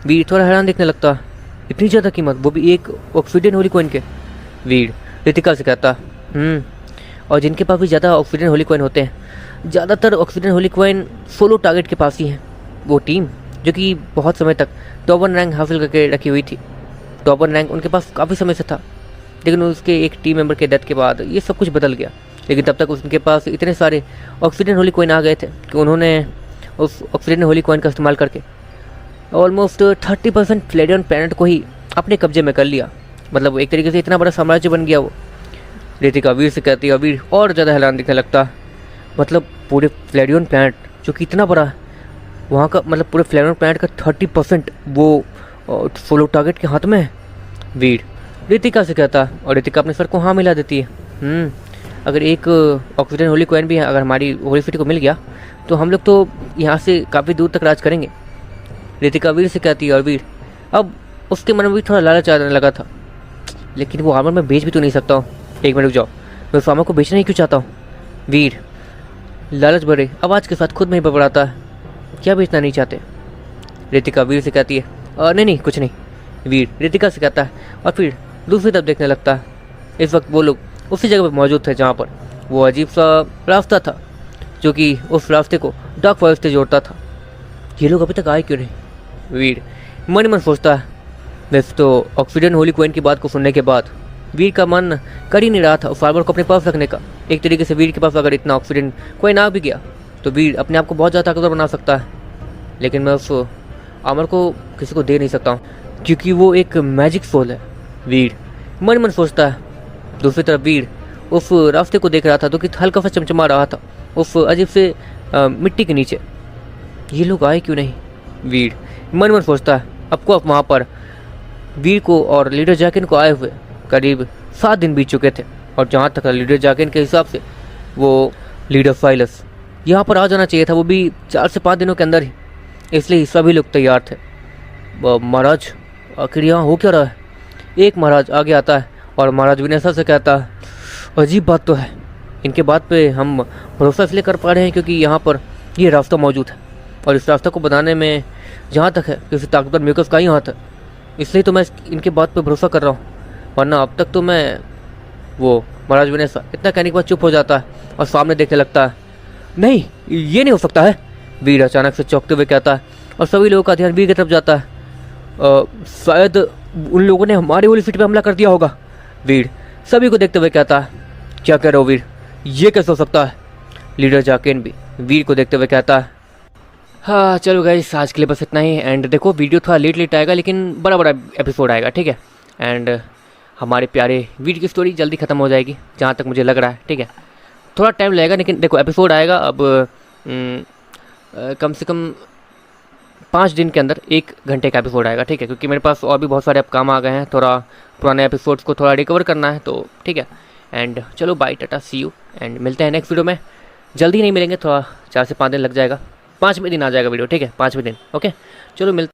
A: वीर थोड़ा हैरान देखने लगता है। इतनी ज़्यादा कीमत, वो भी एक ऑक्सीडियन होली कॉइन के? वीर रितिका से कहता, और जिनके पास भी ज़्यादा ऑक्सीडियन होली कॉइन होते हैं, ज़्यादातर ऑक्सीडियन होली कॉइन सोलो टारगेट के पास ही हैं। वो टीम जो कि बहुत समय तक टॉप 1 रैंक हासिल करके रखी हुई थी, टॉप 1 रैंक उनके पास काफ़ी समय से था, लेकिन उसके एक टीम मेंबर के डेथ के बाद ये सब कुछ बदल गया। लेकिन तब तक उनके पास इतने सारे ऑक्सीडियन होली कॉइन आ गए थे कि उन्होंने उस ऑक्सीडियन होली कॉइन का इस्तेमाल करके ऑलमोस्ट 30% फ्लेडियन प्लैनेट को ही अपने कब्जे में कर लिया। मतलब एक तरीके से इतना बड़ा साम्राज्य बन गया वो। रितिका वीर से कहती है, वीर और ज़्यादा हैरान दिखने लगता। मतलब पूरे फ्लेडियन प्लैनेट जो कि इतना बड़ा है, वहाँ का मतलब पूरे फ्लेडियन प्लैनेट का 30% वो सोलो टारगेट के हाथ में है। वीर रितिका से कहता और रितिका अपने सर को हाँ मिला देती है। अगर एक ऑक्सीजन होली कॉइन भी है, अगर हमारी होली सिटी को मिल गया तो हम लोग तो यहाँ से काफ़ी दूर तक राज करेंगे। रितिका वीर से कहती है और वीर अब उसके मन में भी थोड़ा लालच आने लगा था, लेकिन वो आर्मर मैं बेच भी तो नहीं सकता हूँ। एक मिनट रुक जाओ, मैं उस आर्मर को बेचना ही क्यों चाहता हूँ? वीर लालच भरे आवाज़ के साथ खुद में ही बड़बड़ाता है, क्या बेचना नहीं चाहते? रितिका वीर से कहती है, नहीं कुछ नहीं। वीर रितिका से कहता है और फिर दूसरी तरफ देखने लगता है। इस वक्त वो लोग उसी जगह पर मौजूद थे जहाँ पर वो अजीब सा रास्ता था जो कि उस रास्ते को डार्क फॉरेस्ट से जोड़ता था। ये लोग अभी तक आए क्यों नहीं? वीर मन मन सोचता है। वैसे तो ऑक्सीजन होली कॉइन की बात को सुनने के बाद वीर का मन कर ही नहीं रहा था उस फार्मर को अपने पास रखने का। एक तरीके से वीर के पास अगर इतना ऑक्सीजन कोई ना भी गया तो वीर अपने आप को बहुत ज़्यादा ताकतवर बना सकता है, लेकिन मैं उस आर्मर को किसी को दे नहीं सकता हूँ क्योंकि वो एक मैजिक सोल है। वीर मन मन सोचता है। दूसरी तरफ वीर उस रास्ते को देख रहा था जो कि हल्का सा चमचमा रहा था उस अजीब से मिट्टी के नीचे। ये लोग आए क्यों नहीं? वीर मन मन सोचता है। आपको अब वहाँ पर वीर को और लीडर जैकिन को आए हुए करीब 7 दिन बीत चुके थे, और जहाँ तक लीडर जैकिन के हिसाब से वो लीडर फाइलस यहाँ पर आ जाना चाहिए था, वो भी 4 से 5 दिनों के अंदर ही। इसलिए सभी लोग तैयार थे। महाराज आखिर यहाँ हो क्या रहा है? एक महाराज आगे आता है और महाराज विनेसा से कहता है, अजीब बात तो है, इनके बात पे हम भरोसा इसलिए कर पा रहे हैं क्योंकि यहाँ पर ये रास्ता मौजूद है, और इस रास्ते को बनाने में जहाँ तक है किसी ताकतवर मेकर्स का ही हाथ है, इसलिए तो मैं इनके बात पे भरोसा कर रहा हूँ। वरना अब तक तो मैं वो महाराज विनेसा इतना कहने के बाद चुप हो जाता है और सामने देखने लगता है। नहीं, ये नहीं हो सकता है, वीर अचानक से चौंकते हुए कहता है, और सभी लोगों का ध्यान वीर की तरफ जाता है। शायद उन लोगों ने हमारे होली सिटी पे हमला कर दिया होगा। वीर सभी को देखते हुए कहता है, क्या कह रहे हो वीर, ये कैसे हो सकता है? लीडर जाकिन भी वीर को देखते हुए कहता है, हाँ चलो गाइस आज के लिए बस इतना ही। एंड देखो वीडियो थोड़ा लेट आएगा लेकिन बड़ा बड़ा एपिसोड आएगा, ठीक है। एंड हमारे प्यारे वीर की स्टोरी जल्दी ख़त्म हो जाएगी जहाँ तक मुझे लग रहा है, ठीक है। थोड़ा टाइम लगेगा लेकिन देखो एपिसोड आएगा अब कम से कम 5 दिन के अंदर 1 घंटे का एपिसोड आएगा, ठीक है, क्योंकि मेरे पास और भी बहुत सारे अब काम आ गए हैं, थोड़ा पुराने एपिसोड्स को थोड़ा रिकवर करना है, तो ठीक है। एंड चलो बाय टाटा सी यू, एंड मिलते हैं नेक्स्ट वीडियो में। जल्दी नहीं मिलेंगे, थोड़ा 4 से 5 दिन लग जाएगा, 5वें दिन आ जाएगा वीडियो, ठीक है, 5वें दिन। ओके चलो मिलते